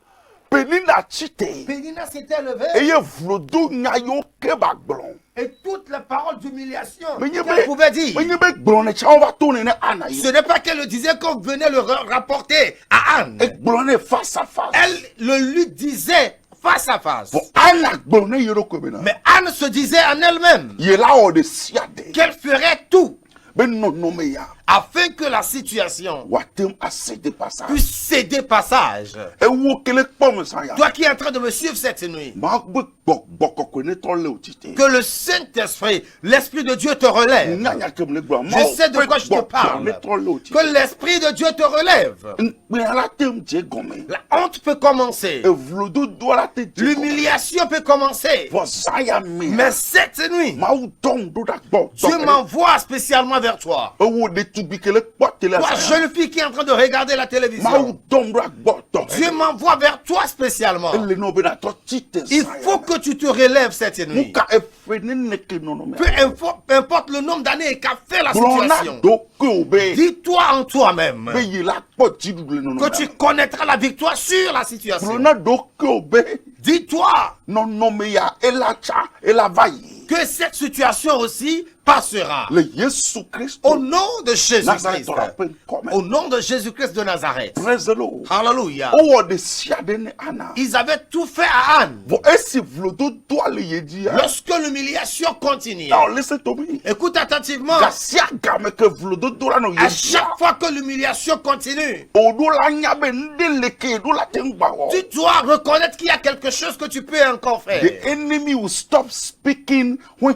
Penina chite. Pénina s'était levée Eye vlodo nyayo ke bagblon. et toutes les paroles d'humiliation Mais qu'elle pouvait dire. Mais yebe blonne cha on va tourner na ana Ce yo. n'est pas qu'elle le disait qu'on venait le rapporter à Anne. E blonne face à face. Elle le lui disait face à face. Bon ana blonne yero ko bena. Mais Anne se disait en elle-même Ye la o de siade. qu'elle ferait tout Ben non non me ya. afin que la situation Watem assez de passage. puisse céder passage. E wo kele pom sa ya. Toi qui es en train de me suivre cette nuit, Ma gbe boko ko ne to le otite. que le Saint-Esprit, l'Esprit de Dieu te relève. Nyanya kem le gba. Je sais de quoi je te parle. Que l'Esprit de Dieu te relève. Mais la tem je gomme. La honte peut commencer. E vlodo do la te. L'humiliation peut commencer. Vo saya me. Mais cette nuit, Ma ou don do da gbo. Dieu m'envoie spécialement vers toi. E wo de tubi kele pote la Toi, sa. jeune fille qui est en train de regarder la Ma ou télévision, don do gbo to. Dieu m'envoie vers toi spécialement. Le no be na to tite. Il faut que tu te relèves cette nuit. Muka e fene ne ke no no me. Peu importe le nombre d'années qu'a fait la Blona situation, do ko be. dis-toi en toi-même Be yi la pote du le no no. que tu connaîtras la victoire sur la situation. Blona do ko be. Dis-toi Non non me ya elacha elavayi. que cette situation aussi passera. Le Yesu Christ. Au nom de Nazareth Jésus-Christ. ora pen come. Au nom de Jésus-Christ de Nazareth. Praise the Lord. Alléluia. O de siade ne ana. Ils avaient tout fait à Anne. Vo esi vlodo do le yedi ya. Lorsque l'humiliation continue. Now listen to me. Écoute attentivement. Gasia game ke vlodo do la no À yedi. chaque fois que l'humiliation continue, O do la nyabe ndele ke do la tengba wo. tu dois reconnaître qu'il y a quelque chose que tu peux encore faire. The enemy will stop speaking when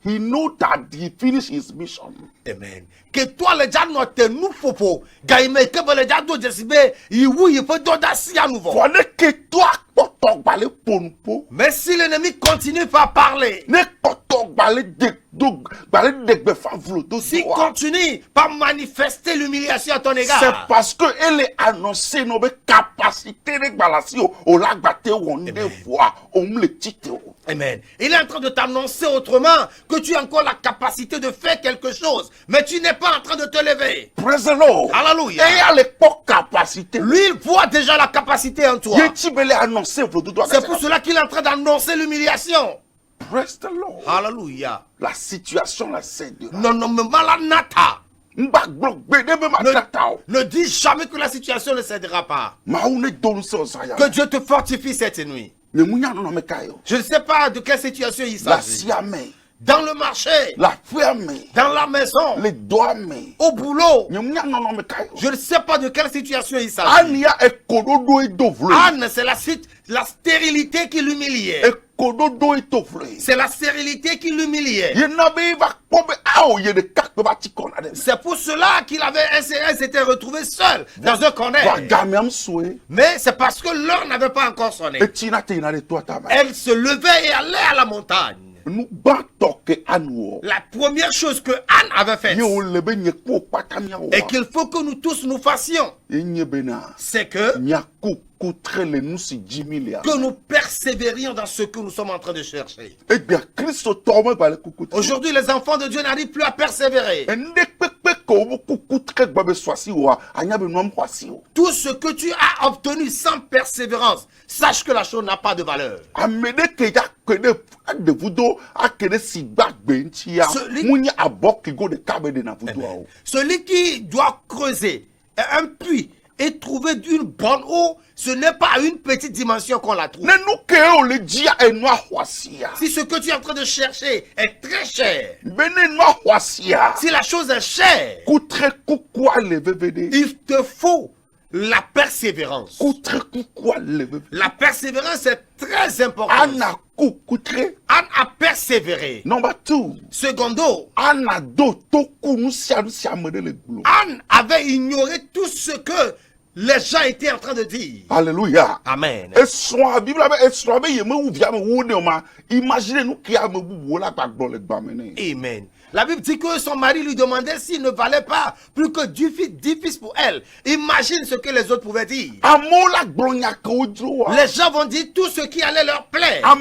he know that he finished his mission. Amen. Que toi le diable ne te nous popo. Gaïme que le diable doit décider. Il peut donner à nouveau. Voilà que toi poto bale ponpo. Mais si l'ennemi continue par parler, Ne poto bale de befa vlodo. s'il continue par manifester l'humiliation à ton C'est égard, parce que elle est annoncée nos capacités de balancer au lac batté on des fois on me le titre. amen. Il est en train de t'annoncer autrement que tu as encore la capacité de faire quelque chose, mais tu n'es pas en train de te lever. Praise the Lord. Alléluia. Et à l'époque capacité. Lui, il voit déjà la capacité en toi. Yetibele annoncé vlodo. C'est pour cela qu'il est en train d'annoncer l'humiliation. Praise the Lord. Alléluia. La situation la cède. Non, non, mais malanata. Ne dis jamais que la situation ne cédera pas. Que Dieu te fortifie cette nuit. Je ne sais pas de quelle situation il s'agit. Dans le marché, la ferme, dans la maison, les doigts, au boulot. Je ne sais pas de quelle situation il s'agit. Anne, c'est la stérilité qui l'humiliait. C'est la stérilité qui l'humiliait. C'est pour cela elle s'était retrouvée seule dans un corner. Mais c'est parce que l'heure n'avait pas encore sonné. Elle se levait et allait à la montagne. La première chose que Anne avait faite et qu'il faut que nous tous nous fassions, c'est que nous persévérions dans ce que nous sommes en train de chercher. Aujourd'hui, les enfants de Dieu n'arrivent plus à persévérer. Tout ce que tu as obtenu sans persévérance, sache que la chose n'a pas de valeur. Celui qui doit creuser un puits et trouver d'une bonne eau, ce n'est pas à une petite dimension qu'on la trouve. Si ce que tu es en train de chercher est très cher, si la chose est chère, il te faut la persévérance. La persévérance est très importante. Anne a persévéré. Number 2. Secondo, Anne avait ignoré tout ce que les gens étaient en train de dire. Alléluia. Amen. Amen. La Bible dit que son mari lui demandait s'il ne valait pas plus que 10 fils pour elle. Imagine ce que les autres pouvaient dire. Les gens vont dire tout ce qui allait leur plaire.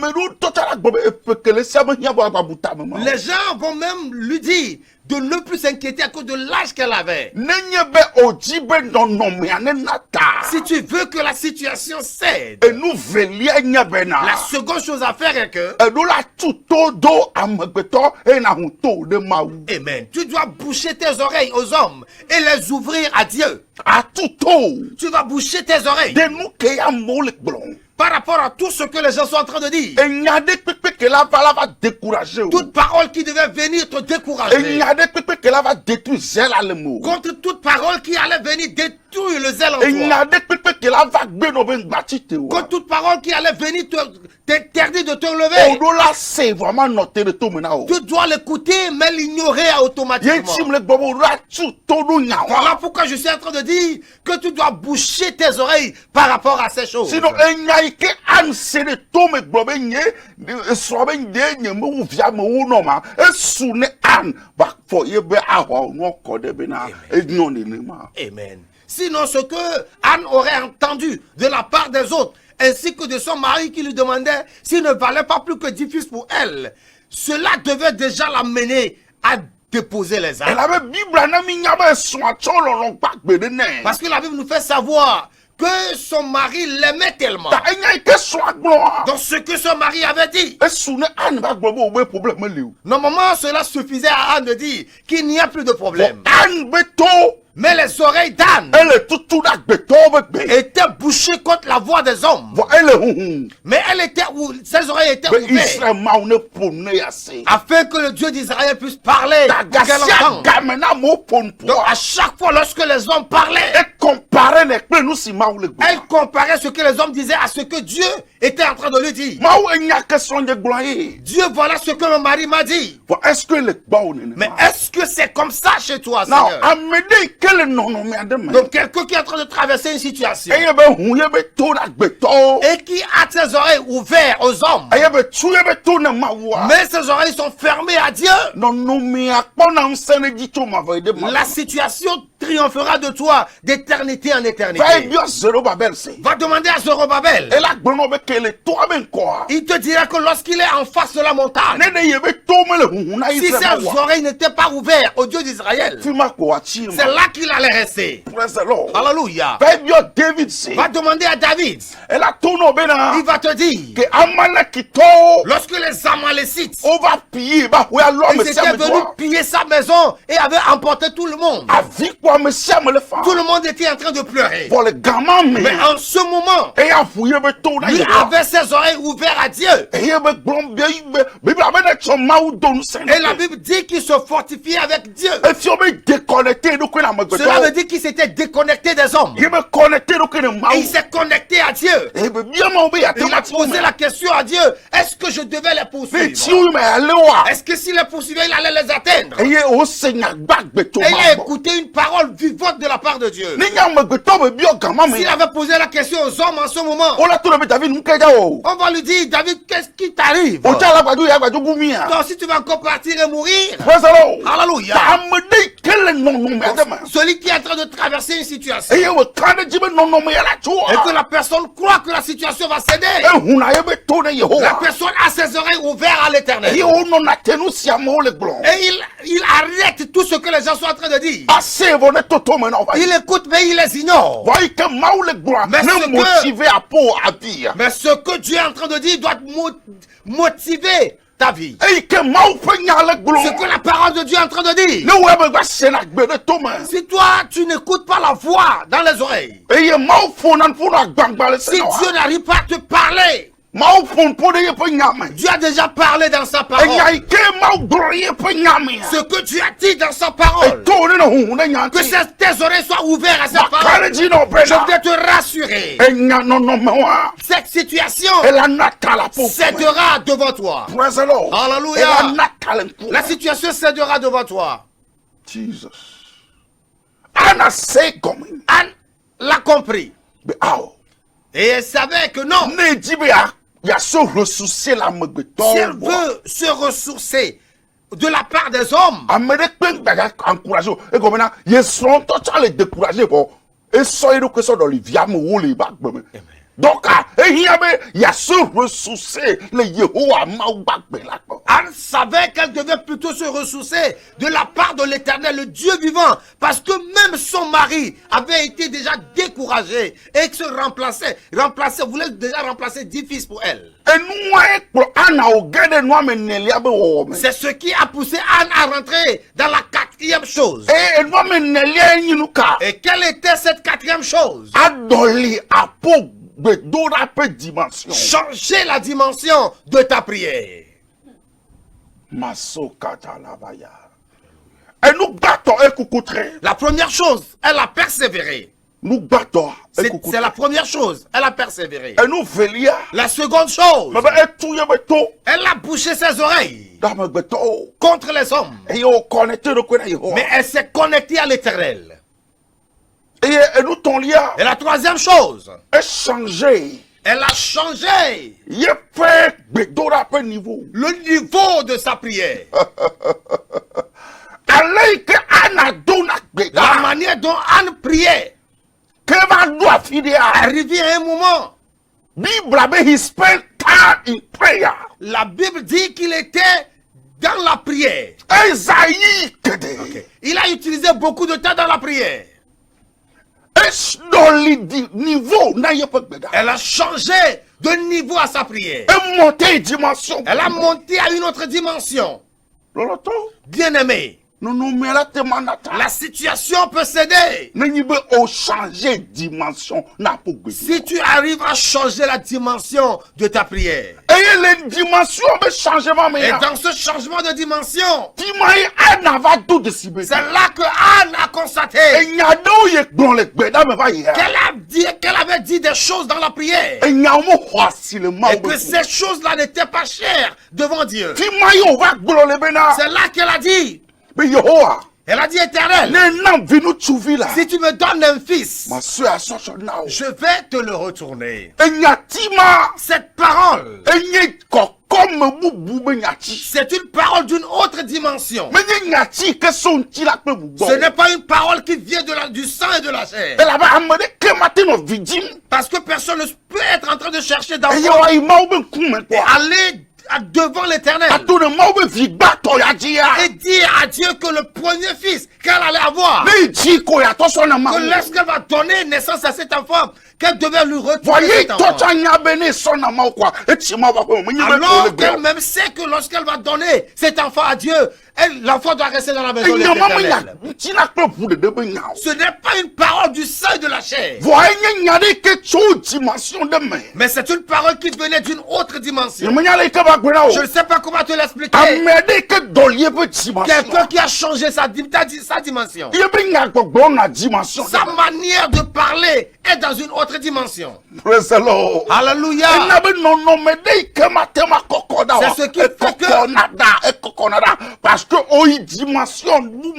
Les gens vont même lui dire de ne plus s'inquiéter à cause de l'âge qu'elle avait. Nenye be oji be nonomea ne nata. Si tu veux que la situation cède, Enu velia nye be na. la seconde chose à faire est que, Enu la tuto do amegbeto e na hunto de maou. amen, tu dois boucher tes oreilles aux hommes et les ouvrir à Dieu. A tuto. Tu dois boucher tes oreilles De nou ke ya molek blon. par rapport à tout ce que les gens sont en train de dire. E nyade pepe ke la va décourager. Toute parole qui devait venir te E décourager. nyade pepe ke la va détruire zèle ale mou. Contre toute parole qui allait venir détruire le zèle en E toi. nyade pepe ke la va gbe no ben gbati te wa. Contre toute parole qui allait venir t'interdire de te lever. Odo la se vraiment noter de to mena o. Tu dois l'écouter mais l'ignorer Ye automatiquement. chim le gbobo la tuto do nya Voilà wa. pourquoi je suis en train de dire que tu dois boucher tes oreilles par rapport à ces choses. Sinon e nyai ke an se de to me gbobe nye so be nye nye me wu via me wu no ma. E su ne an ba fo ye be aho no ko de be na e nyo ni ne ma. Amen. Sinon, ce que Anne aurait entendu de la part des autres, ainsi que de son mari qui lui demandait s'il ne valait pas plus que 10 fils pour elle, cela devait déjà l'amener à déposer les armes. Elle avait Bible na mi nya be so a cho lo lo gba gbe de ne. Parce que la Bible nous fait savoir que son mari l'aimait tellement. Ta e nyai ke so a gbo a. Donc ce que son mari avait dit, E su ne an ba gbobo be problème le. normalement cela suffisait à Anne de dire qu'il n'y a plus de problème. An be to Mais les oreilles d'Anne elle tutu da gbe to be gbe. étaient bouchées contre la voix des hommes. Vo elle hun. Mais ses oreilles étaient Be ouvertes Israël ma ne pone ya se. afin que le Dieu d'Israël puisse parler. Ta Pour qu'elle gasia entende. gamena mo pon Donc po. à chaque fois lorsque les hommes parlaient, E compare ne pe nous si ma ou le gbo. elle comparait ce que les hommes disaient à ce que Dieu était en train de lui dire. Ma ou e nya ke son de gloye. Dieu, voilà ce que mon mari m'a dit. Vo est-ce que le gbo ne? Mais est-ce que c'est comme ça chez toi, Now Seigneur? amede ke le nono me ade me. Donc quelqu'un qui est en train de traverser une situation E ye be hun ye be to da gbe to. et qui a ses oreilles ouvertes aux hommes, E ye be tu ye be to ne ma wa. mais ses oreilles sont fermées à Dieu, Non no me akpona nsene di to ma va de ma. la situation triomphera de toi d'éternité en éternité. Va bio zero babel se. Va demander à Zorobabel. E la gbono be ke le to ben ko. Il te dira que lorsqu'il est en face de la montagne, Ne de ye be to me le hun na si Israël ses ma wa. oreilles n'étaient pas ouvertes au Dieu d'Israël, Fi ma ko achi c'est ma. là qu'il allait rester. Praise the Lord. Alléluia. Va bio David se. Va demander à David. E la to no be na. Il va te dire, Que Amalek to lorsque les Amalécites, over piller ba we alo ils me étaient sia me venus to. piller sa maison et avaient emporté tout le monde. Avi kwa me sia me le fa. Tout le monde était en train de pleurer. Pour le gamin me. Mais en ce moment, E ya fouye be to na lui ye. avait ses oreilles ouvertes à Dieu. E ye be glon be Bible abe na cho ma u do nu sen. Et la Bible dit qu'il se fortifiait avec Dieu. E fi o be déconnecté do ko na me Cela veut gbedo. dire qu'il s'était déconnecté des hommes. Ye be connecté do ko na ma Et u. il s'est connecté à Dieu. E be bien ma be ya te Il a ma ti posé la question à Dieu. Est-ce que je devais les Me poursuivre? ti u me ale wa. Est-ce que s'il les poursuivait, il allait les atteindre? E ye o se nya gba gbe to Et il a ma. écouté une parole vivante de la part de Dieu. Ni nya me gbeto be bio gamin me. S'il avait posé la question aux hommes en ce moment, O la to le be David mu keja o. on va lui dire, David, qu'est-ce qui t'arrive? O ta la gbaju ya gbaju gumi ya. Donc si tu vas encore partir et mourir, Praise the Lord. alléluia. Ta amede kele no no me ade ma. Celui qui est en train de traverser une situation E ye we kane jibe no no me ya la cho. et que la personne croit que la situation va céder, E huna ye be to ne la Yehowa. personne a ses oreilles ouvertes à E l'éternel. ye o no na tenu sia mo le glon. Et il arrête tout ce que les gens sont en train de dire. Ase vo ne toto me na o va. Il écoute mais il les ignore. Va ke ma o le glon. Mais ce Ne que- motiver à po à dire. Mais ce que Dieu est en train de dire doit motiver ta vie. E ke ma o pe nya le glon. Ce que la parole de Dieu est en train de dire. Ne we be gba se na gbe de to me. Si toi, tu n'écoutes pas la voix dans les oreilles, E ye ma o fo na gbangba le se si na. Dieu n'arrive pas à te parler, Ma o fo po de ye pe nya me. Dieu a déjà parlé dans sa E parole. nya ke ma o glon ye pe nya me. Ce que Dieu a dit dans sa E parole, to ne no hu ne nya que ti. tes oreilles soient ouvertes à sa Ma parole. kare ji no be Je na. voudrais te rassurer. E nya no no me wa. Cette situation E la nata la po. cédera devant toi. Praise the Lord. Alléluia. E la nata le po. La situation cédera devant toi. Jesus. Anna say coming. Anne l'a compris. Be aw. Et elle savait que non, Ne di be ya so ressourcer la megbeto. si elle veut se ressourcer de la part des hommes, Amede pen baga encourager. E comme na ye son to cha le décourager bo. E so iru que so do li via mo wo le ba gbe me. Donc, il y a se ressourcer le Yehowa Maoubakbela. Anne savait qu'elle devait plutôt se ressourcer de la part de l'Éternel, le Dieu vivant, parce que même son mari avait été déjà découragé et que se voulait déjà remplacer 10 fils pour elle. C'est ce qui a poussé Anne à rentrer dans la 4e chose. Et quelle était cette 4e chose? Changer la dimension de ta prière. La première chose, elle a persévéré. C'est la première chose, elle a persévéré. La seconde chose, elle a bouché ses oreilles contre les hommes. Mais elle s'est connectée à l'Éternel. Et la troisième chose, elle a changé le niveau de sa prière. La manière dont Anne priait. Arrivé à un moment, la Bible dit qu'il était dans la prière. Okay. Il a utilisé beaucoup de temps dans la prière. Elle a changé de niveau à sa prière. Elle a monté à une autre dimension. Bien-aimé, la situation peut céder. Si tu arrives à changer la dimension de ta prière. Et dans ce changement de dimension, c'est là que Anne a constaté qu'elle avait dit des choses dans la prière. Et que ces choses-là n'étaient pas chères devant Dieu. C'est là qu'elle a dit. Elle a dit, Éternel, si tu me donnes un fils, je vais te le retourner. Cette parole, c'est une parole d'une autre dimension. Ce n'est pas une parole qui vient du sang et de la chair. Parce que personne ne peut être en train de chercher d'enfant et aller devant l'Éternel et dire à Dieu que le premier fils qu'elle allait avoir, que lorsqu'elle va donner naissance à cet enfant, qu'elle devait lui retourner cet enfant. Alors qu'elle-même sait que lorsqu'elle va donner cet enfant à Dieu, l'enfant doit rester dans la maison de l'Éternel. Ce n'est pas une parole du sang et de la chair. Mais c'est une parole qui venait d'une autre dimension. Je ne sais pas comment te l'expliquer. Quelqu'un qui a changé sa dimension. Sa manière de parler est dans une autre dimension. Alléluia. C'est ce qui fait que parce que oi dimension nous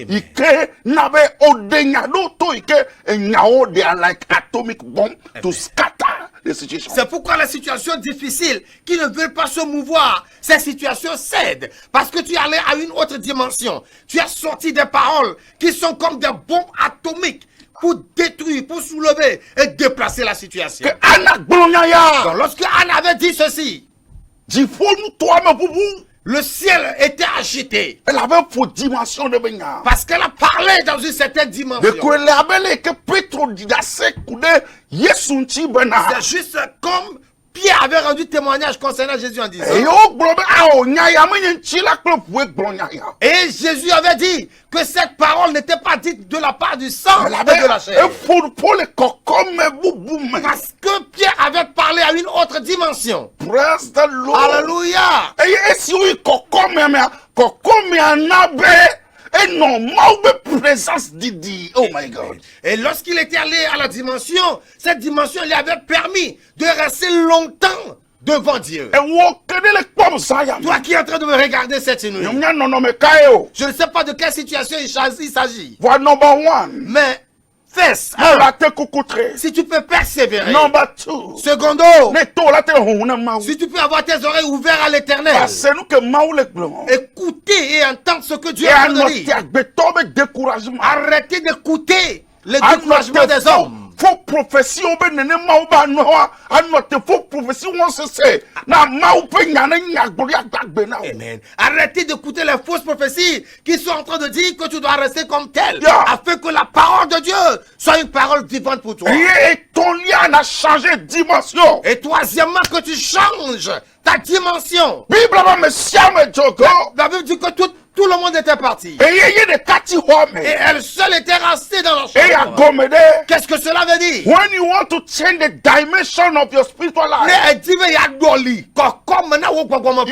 ike n'avait odenyado ike enyao they are like atomic bomb to scatter the situation. C'est pourquoi les situations difficiles qui ne veulent pas se mouvoir, ces situations cèdent parce que tu es allé à une autre dimension. Tu as sorti des paroles qui sont comme des bombes atomiques pour détruire, pour soulever et déplacer la situation. Donc, lorsque Anne avait dit ceci, le ciel était agité. Elle avait une dimension de baignade. Parce qu'elle a parlé dans une certaine dimension. C'est juste comme Pierre avait rendu témoignage concernant Jésus en disant. Et Jésus avait dit que cette parole n'était pas dite de la part du sang et de la chair. Parce que Pierre avait parlé à une autre dimension. Praise the Lord. Alléluia. Et non, ma présence d'Idi. Oh my God. Et lorsqu'il était allé à la dimension, cette dimension lui avait permis de rester longtemps devant Dieu. Toi qui es en train de me regarder cette nuit, je ne sais pas de quelle situation il s'agit. Mais first, si tu peux persévérer. Secondo, si tu peux avoir tes oreilles ouvertes à l'Éternel, écouter et entendre ce que Dieu a dit. Arrêtez d'écouter le découragement des hommes. faux prophéties au benene mauba noa anote faux prophéties on se sait na mau pe nyane nyagboria gbagbena. Amen. Arrêtez d'écouter les fausses prophéties qui sont en train de dire que tu dois rester comme tel, afin que la parole de Dieu soit une parole vivante pour toi. Et ton lien a changé de dimension. Et troisièmement, que tu changes ta dimension. Bible va me siame jogo. La Bible dit que tout le monde était parti. Et yeye de kati home. Et elle seule était restée dans la Et ya chambre. gomede. Qu'est-ce que cela veut dire? When you want to change the dimension of your spiritual life, Elle dit, mais il y a doli. Comme maintenant, you want to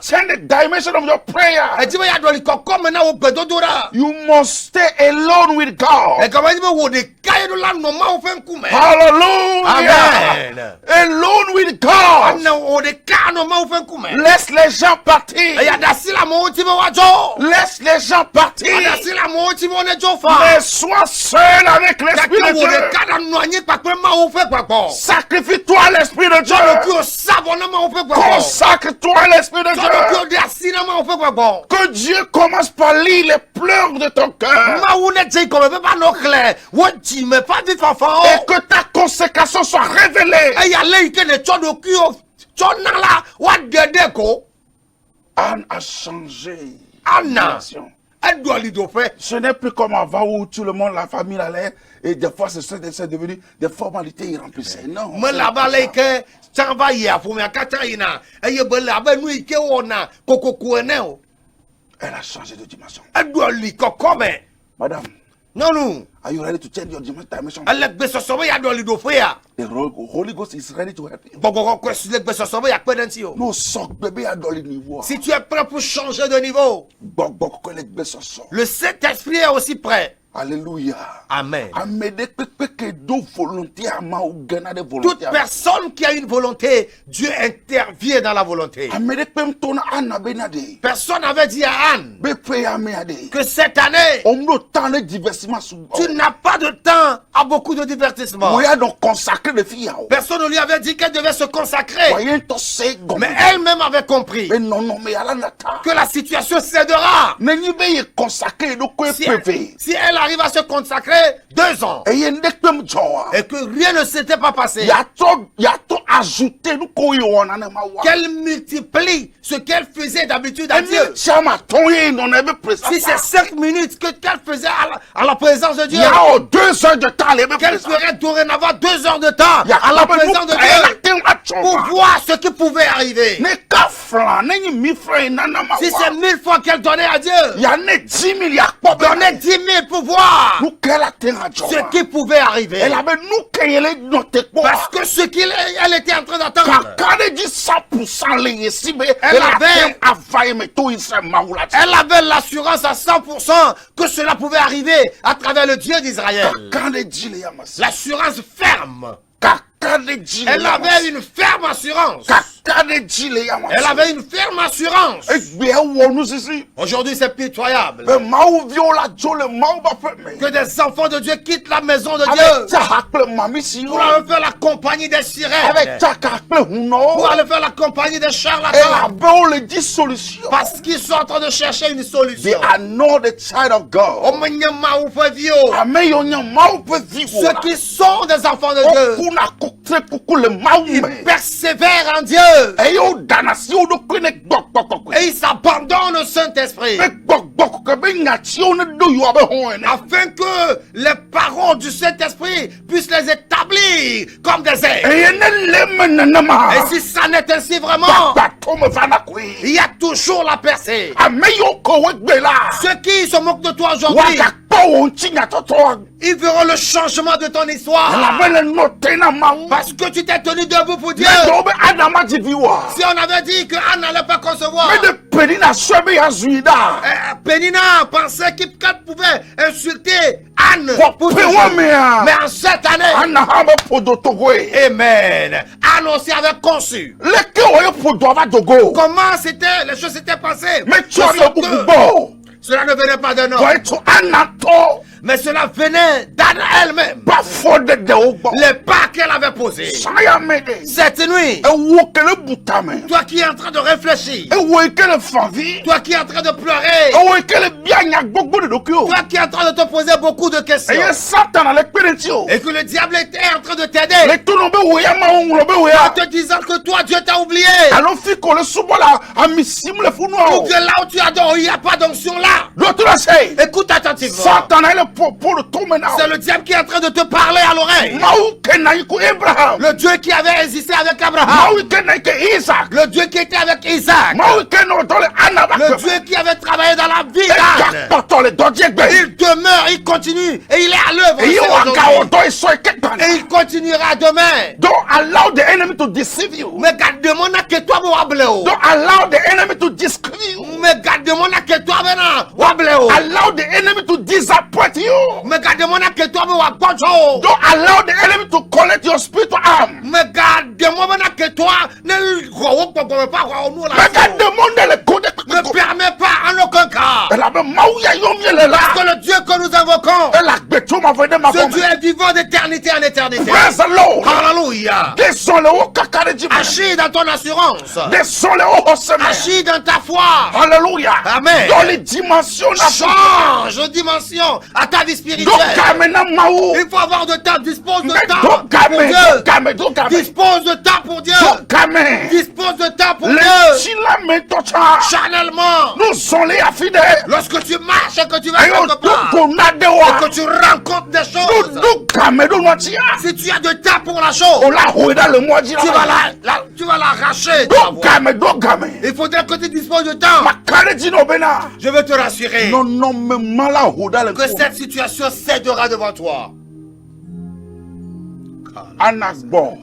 change the dimension of your prayer, elle dit, mais il y a doli. Comme maintenant, bedodora. you must stay alone with God. Et comme elle dit, mais où des cailles de là, normalement, on fait un coup, mais. Hallelujah. Amen. Alone with God. On des cailles, normalement, on fait un coup, mais. Laisse les gens partir. Et il y a d'assis la mort, tu veux voir, Laisse les gens partir. il y a d'assis la mort, tu veux voir, Mais sois seul avec l'Esprit de Dieu. Sacrifie-toi à l'Esprit de Dieu. Consacre-toi à l'Esprit de Dieu. Que Dieu commence par lire les pleurs de ton cœur. Et que ta consécration soit révélée. Anne a changé. Anna. Ce n'est plus comme avant où tout le monde, la famille allait et des fois c'est devenu des formalités irremplaçables. Non. Elle a changé de dimension. Madame, non. are you ready to change your dimension? The Holy Ghost is ready to help you. No, sok bébé a dans le niveau. Si tu es prêt pour changer de niveau, le Saint-Esprit est aussi prêt. Alléluia. Amen. Toute Toute personne qui a une volonté, Dieu intervient dans la volonté. Personne n'avait dit à Anne que cette année, tu n'as pas de temps à beaucoup de divertissement. Personne ne lui avait dit qu'elle devait se consacrer. Mais elle-même avait compris que la situation cédera. Si elle arrive à se consacrer 2 ans et que rien ne s'était pas passé, qu'elle multiplie ce qu'elle faisait d'habitude à Dieu. Si c'est 5 minutes qu'elle faisait à la présence de Dieu, 2 heures de temps, qu'elle ferait dorénavant 2 heures de temps à la présence de Dieu pour voir ce qui pouvait arriver. Si c'est 1000 fois qu'elle donnait à Dieu, donnait 10 000 pour voir ce qui pouvait arriver. Parce que ce qu'elle était en train d'attendre, elle avait l'assurance à 100% que cela pouvait arriver à travers le Dieu d'Israël. L'assurance ferme. Elle avait une ferme assurance. Elle avait une ferme assurance. Aujourd'hui, c'est pitoyable que des enfants de Dieu quittent la maison de Dieu pour aller faire la compagnie des sirènes, pour aller faire la compagnie des charlatans, parce qu'ils sont en train de chercher une solution. Ceux qui sont des enfants de Dieu, ils persévèrent en Dieu et ils s'abandonnent au Saint-Esprit afin que les paroles du Saint-Esprit puissent les établir comme des aigles. Et si ça n'est ainsi vraiment, il y a toujours la percée. Ceux qui se moquent de toi aujourd'hui, ils verront le changement de ton histoire. Parce que tu t'es tenu debout pour Dieu. Si on avait dit que Anne n'allait pas concevoir, Pénina pensait qu'elle pouvait insulter Anne pour toujours. Mais en cette année, Amen, Anne aussi avait conçu. Comment les choses s'étaient passées? Cela ne venait pas d'un homme, mais cela venait d'Anne. regarde elle-même ba fo de o gbo les pas qu'elle avait posés. saya mede Cette nuit, e wo kele butame toi qui es en train de réfléchir, e wo kele fanvi toi qui es en train de pleurer, e wo kele bianya gbogbo de dokio toi qui es en train de te poser beaucoup de e questions, ye satan ale kperetio et que le diable était en train de t'aider, le tono be wo ya ma onlo be wo en ya te disant que toi, Dieu t'a oublié. alo fi ko le subola amisim le funu Ou o que là où tu adores, il n'y a pas d'onction là. l'autre say Écoute attentivement. satan ale pour le tomena C'est le diable qui est en train de te parler à l'oreille. mau kenai ko Abraham Le Dieu qui avait résisté avec Abraham. mau kenai ke Isaac Le Dieu qui était avec Isaac. mau kenai dole anaba Le Dieu qui avait travaillé dans la vie d'Anne. le dodiegbe Il demeure, il continue et il est à l'œuvre e aussi yo aga aujourd'hui. odo so eketana Et il continuera demain. don't allow the enemy to deceive you Mais garde-moi que toi vous wableo. don't allow the enemy to discredit you Mais garde-moi que toi maintenant wableo. allow the enemy to disappoint you Mais garde-moi que toi vous wagoncho. don't allow the enemy to collect your spiritual arm Mais garde-moi maintenant que toi ne pas nous mais là. God demande le code Ne permets pas en aucun cas elle a be mauya yomiele la que le Dieu que nous invoquons, elle a beto ma vede ma ce Dieu est vivant d'éternité en éternité. praise the Lord Alléluia. desole o kakare Agis dans ton assurance. desole o hoseme Agis dans ta foi. hallelujah Amen. dans les dimensions na Change de dimension à ta vie donc spirituelle. kamena mau Il faut avoir de temps. Dispose de mais temps donc pour kame Dieu. donc kame Dispose de temps pour Dieu. donc kame Dispose de temps pour le Dieu. chila metocha Charnellement. nous sommes les affidèles Lorsque tu marches et que tu vas ayo quelque part. donc na Et dewa que tu rencontres des choses. donc kame donc notia Si tu as de temps pour la chose, on la hoida le mois d'ira tu vas l'arracher. tu vas donc voir. kame Il faudrait que tu disposes de temps. makare dino bena Je veux te rassurer non non mais mala hoida le que cette situation cédera devant toi. anagbo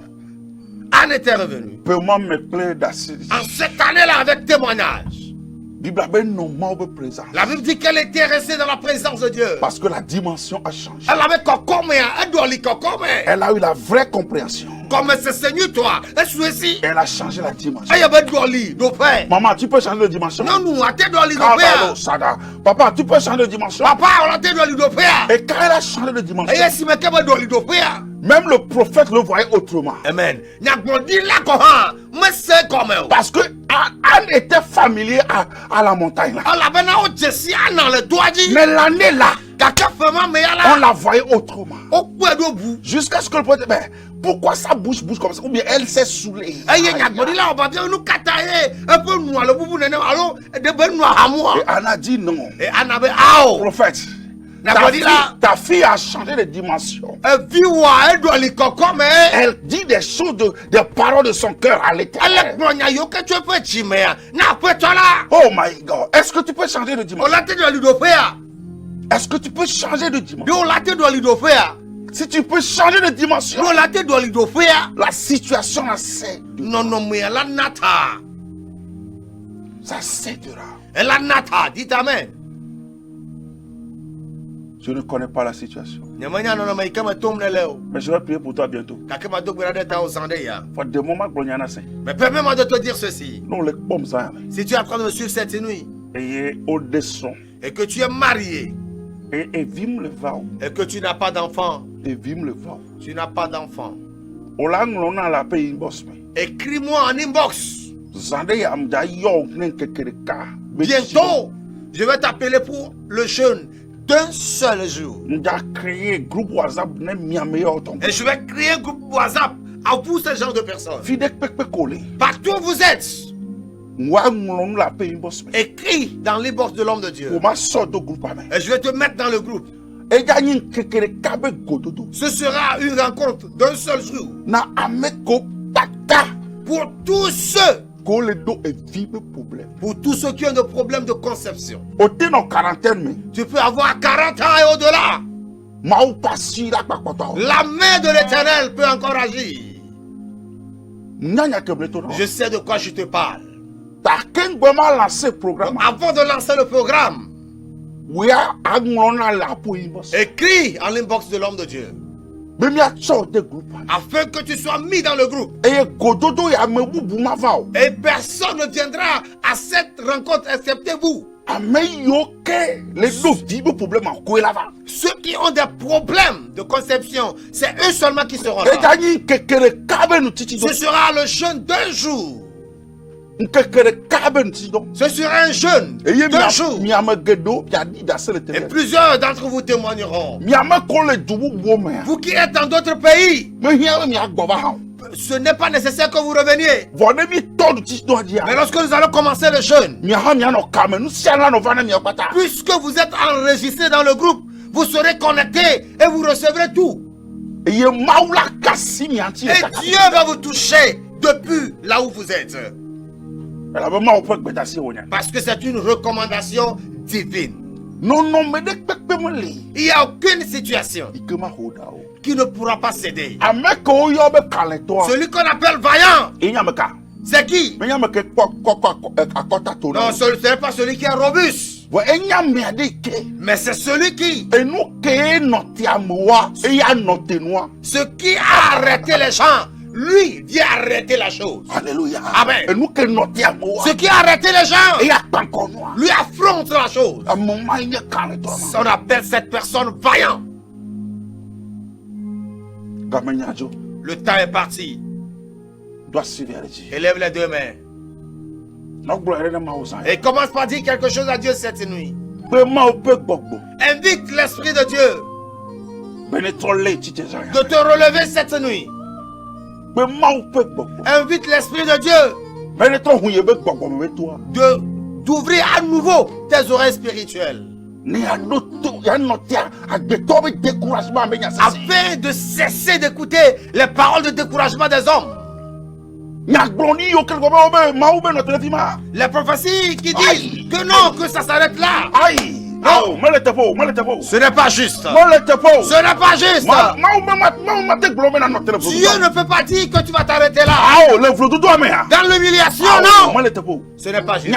Anne était revenue. paiement me plaît d'assise En cette année-là, avec témoignage, bible ben non mau be présent la Bible dit qu'elle était restée dans la présence de Dieu. parce que la dimension a changé Elle avait kokome, elle doit lui kokome. elle a eu la vraie compréhension Comme c'est Seigneur toi, est-ce ici? elle a changé la dimension Elle y avait doit lui, nos pères. maman tu peux changer de dimension Non, nous, à tes doit lui, nos Kabalo, pères. Sada. Papa tu peux changer de dimension Papa, on a tes doit lui, nos pères. et quand elle a changé de dimension Et si mais qu'elle doit lui, nos pères. même le prophète le voyait autrement Amen. Nyagbondi la kohan, mais c'est comme elle. parce que Anne était familier à la montagne là. On l'avait dans le Jessie, dans le doigt dit. Mais l'année là Quelqu'un fait ma mais on là. la voyait autrement Au point de bout. jusqu'à ce que le prophète mais pourquoi sa bouche bouge comme ça ou bien elle s'est saoulée Et Nyagbondi là, on va dire nous kataye. Un peu noir, le boubou nene, alors, de ben noir à moi. et Anne a dit non Et Anne avait, ah, prophète ta fille a changé de dimension elle doit lui kokome. elle dit des choses des paroles de son cœur à Elle l'éternel est plonia yo que tu peux chimer. Na peut là. oh my God est-ce que tu peux changer de On dimension l'a te doit lui faire. est-ce que tu peux changer de dimension On l'a te doit lui faire. si tu peux changer de dimension On l'a te doit lui faire. la situation là c'est Non, non, mais elle a nata. ça cédera Elle a nata. Dites amen. je ne connais pas la situation Nyamanya no mai kama tomne leo. mais je vais prier pour toi bientôt Kakema dogbera de ta osande ya. for the moment glonyana c'est Mais permets-moi de te dire ceci. non les bombes ça Si tu es en train de me suivre cette nuit et au-dessus et que tu es marié et vim le vao et que tu n'as pas d'enfant, et vim le vao tu n'as pas d'enfant, olanglona la paye inbox me écris-moi en inbox. zande ya mda yo nenkekereka Bientôt, je vais t'appeler pour le jeûne d'un seul jour. mda créer groupe WhatsApp ne miameyo ton Et je vais créer un groupe WhatsApp à vous, ce genre de personnes. fidek pekpe kole Partout où vous êtes, moi nglon la paye inbox me écris dans l'inbox de l'homme de Dieu. pour ma sorte de groupe amen Et je vais te mettre dans le groupe. et ya nenkekereka be gododo Ce sera une rencontre d'un seul jour na ameko pata pour tous ceux, ko le do et vive problème pour tous ceux qui ont des problèmes de conception. ote no quarantaine me Tu peux avoir 40 ans et au-delà. mau pasi la pakoto La main de l'Éternel peut encore agir. nyanya kebleto no Je sais de quoi je te parle. ta kengwema lancer programme Avant de lancer le programme, wea anglona la po inbox écris en l'inbox de l'homme de Dieu be mi acho de groupe afin que tu sois mis dans le groupe. et gododo ya me bubu ma vao Et personne ne viendra à cette rencontre excepté vous. Ceux qui ont des problèmes de conception, c'est eux seulement qui seront là. Ce sera le jeûne d'un jour. Ce sera un jeûne d'un jour. Et plusieurs d'entre vous témoigneront. Vous qui êtes dans d'autres pays, ce n'est pas nécessaire que vous reveniez. Mais lorsque nous allons commencer le jeûne, puisque vous êtes enregistrés dans le groupe, vous serez connectés et vous recevrez tout. Et Dieu va vous toucher depuis là où vous êtes. Parce que c'est une recommandation divine. Il n'y a aucune situation qui ne pourra pas céder. Celui qu'on appelle vaillant, c'est qui? Non, ce n'est pas celui qui est robuste. Mais c'est celui qui... Ce qui a arrêté les gens, lui vient arrêter la chose. Alléluia. Amen. Ce qui a arrêté les gens, lui affronte la chose. On appelle cette personne vaillant. Le temps est parti. Élève les deux mains. Et commence par dire quelque chose à Dieu cette nuit. Invite l'Esprit de Dieu de te relever cette nuit. Invite l'Esprit de Dieu d'ouvrir à nouveau tes oreilles spirituelles. Afin de cesser d'écouter les paroles de découragement des hommes. Les prophéties qui disent que non, que ça s'arrête là. Non. Ce n'est pas juste. Ce n'est pas juste. Dieu ne peut pas dire que tu vas t'arrêter là. Dans l'humiliation, non. Ce n'est pas juste.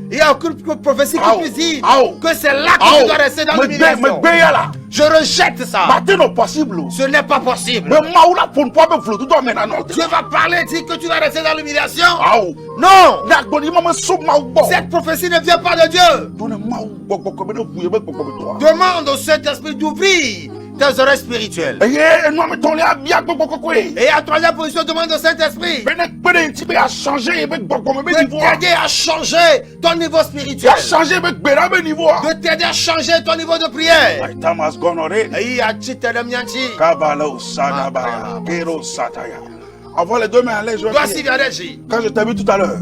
Il n'y a aucune prophétie qui puisse dire que c'est là que tu dois rester dans l'humiliation. Je rejette ça. Ce n'est pas possible. Dieu va parler et dire que tu vas rester dans l'humiliation. Non. Cette prophétie ne vient pas de Dieu. Demande au Saint-Esprit d'ouvrir tes oreilles spirituelles. Et à troisième position, demande au Saint-Esprit de t'aider à changer ton niveau spirituel. De t'aider à changer ton niveau de prière. Avoir les deux mains à l'aise, quand je t'ai vu tout à l'heure,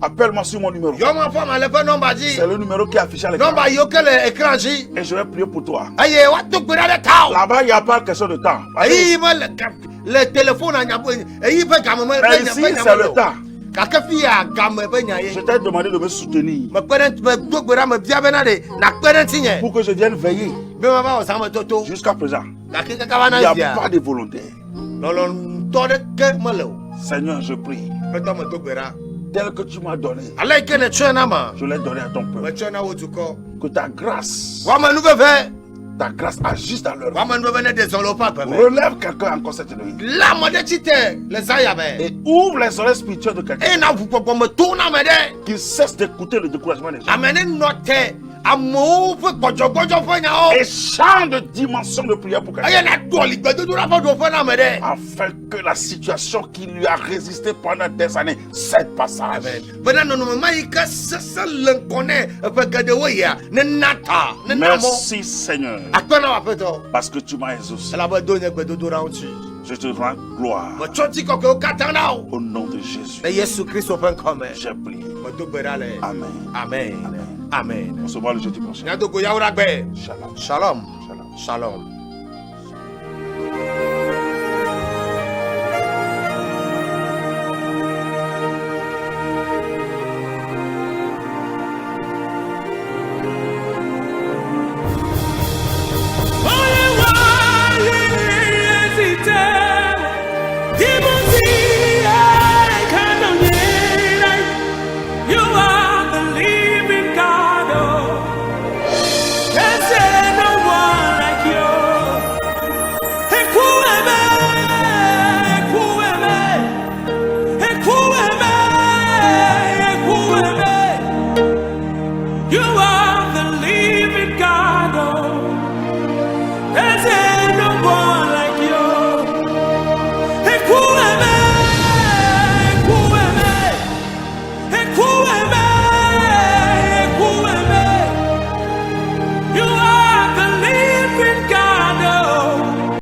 appelle-moi sur mon numéro. C'est le numéro qui est affiché à l'écran. Et je vais prier pour toi. Là-bas, il n'y a pas question de temps. Le téléphone, ici, c'est le temps. Je t'ai demandé de me soutenir pour que je vienne veiller. Jusqu'à présent, il n'y a pas de volonté. Seigneur, je prie. Tel que tu m'as donné, je l'ai donné à ton peuple. Que ta grâce agisse dans leur vie. Relève quelqu'un encore cette nuit. Et ouvre les oreilles spirituelles de quelqu'un. Qu'il cesse d'écouter le découragement des gens. Et change de dimension de prière pour quelqu'un. Afin que la situation qui lui a résisté pendant des années cède passage. Merci Seigneur. Parce que tu m'as exaucé. Je te rends gloire. Au nom de Jésus. J'ai prié. Amen. Amen. Amen. On se voit le jeudi prochain. Shalom. Shalom. Shalom.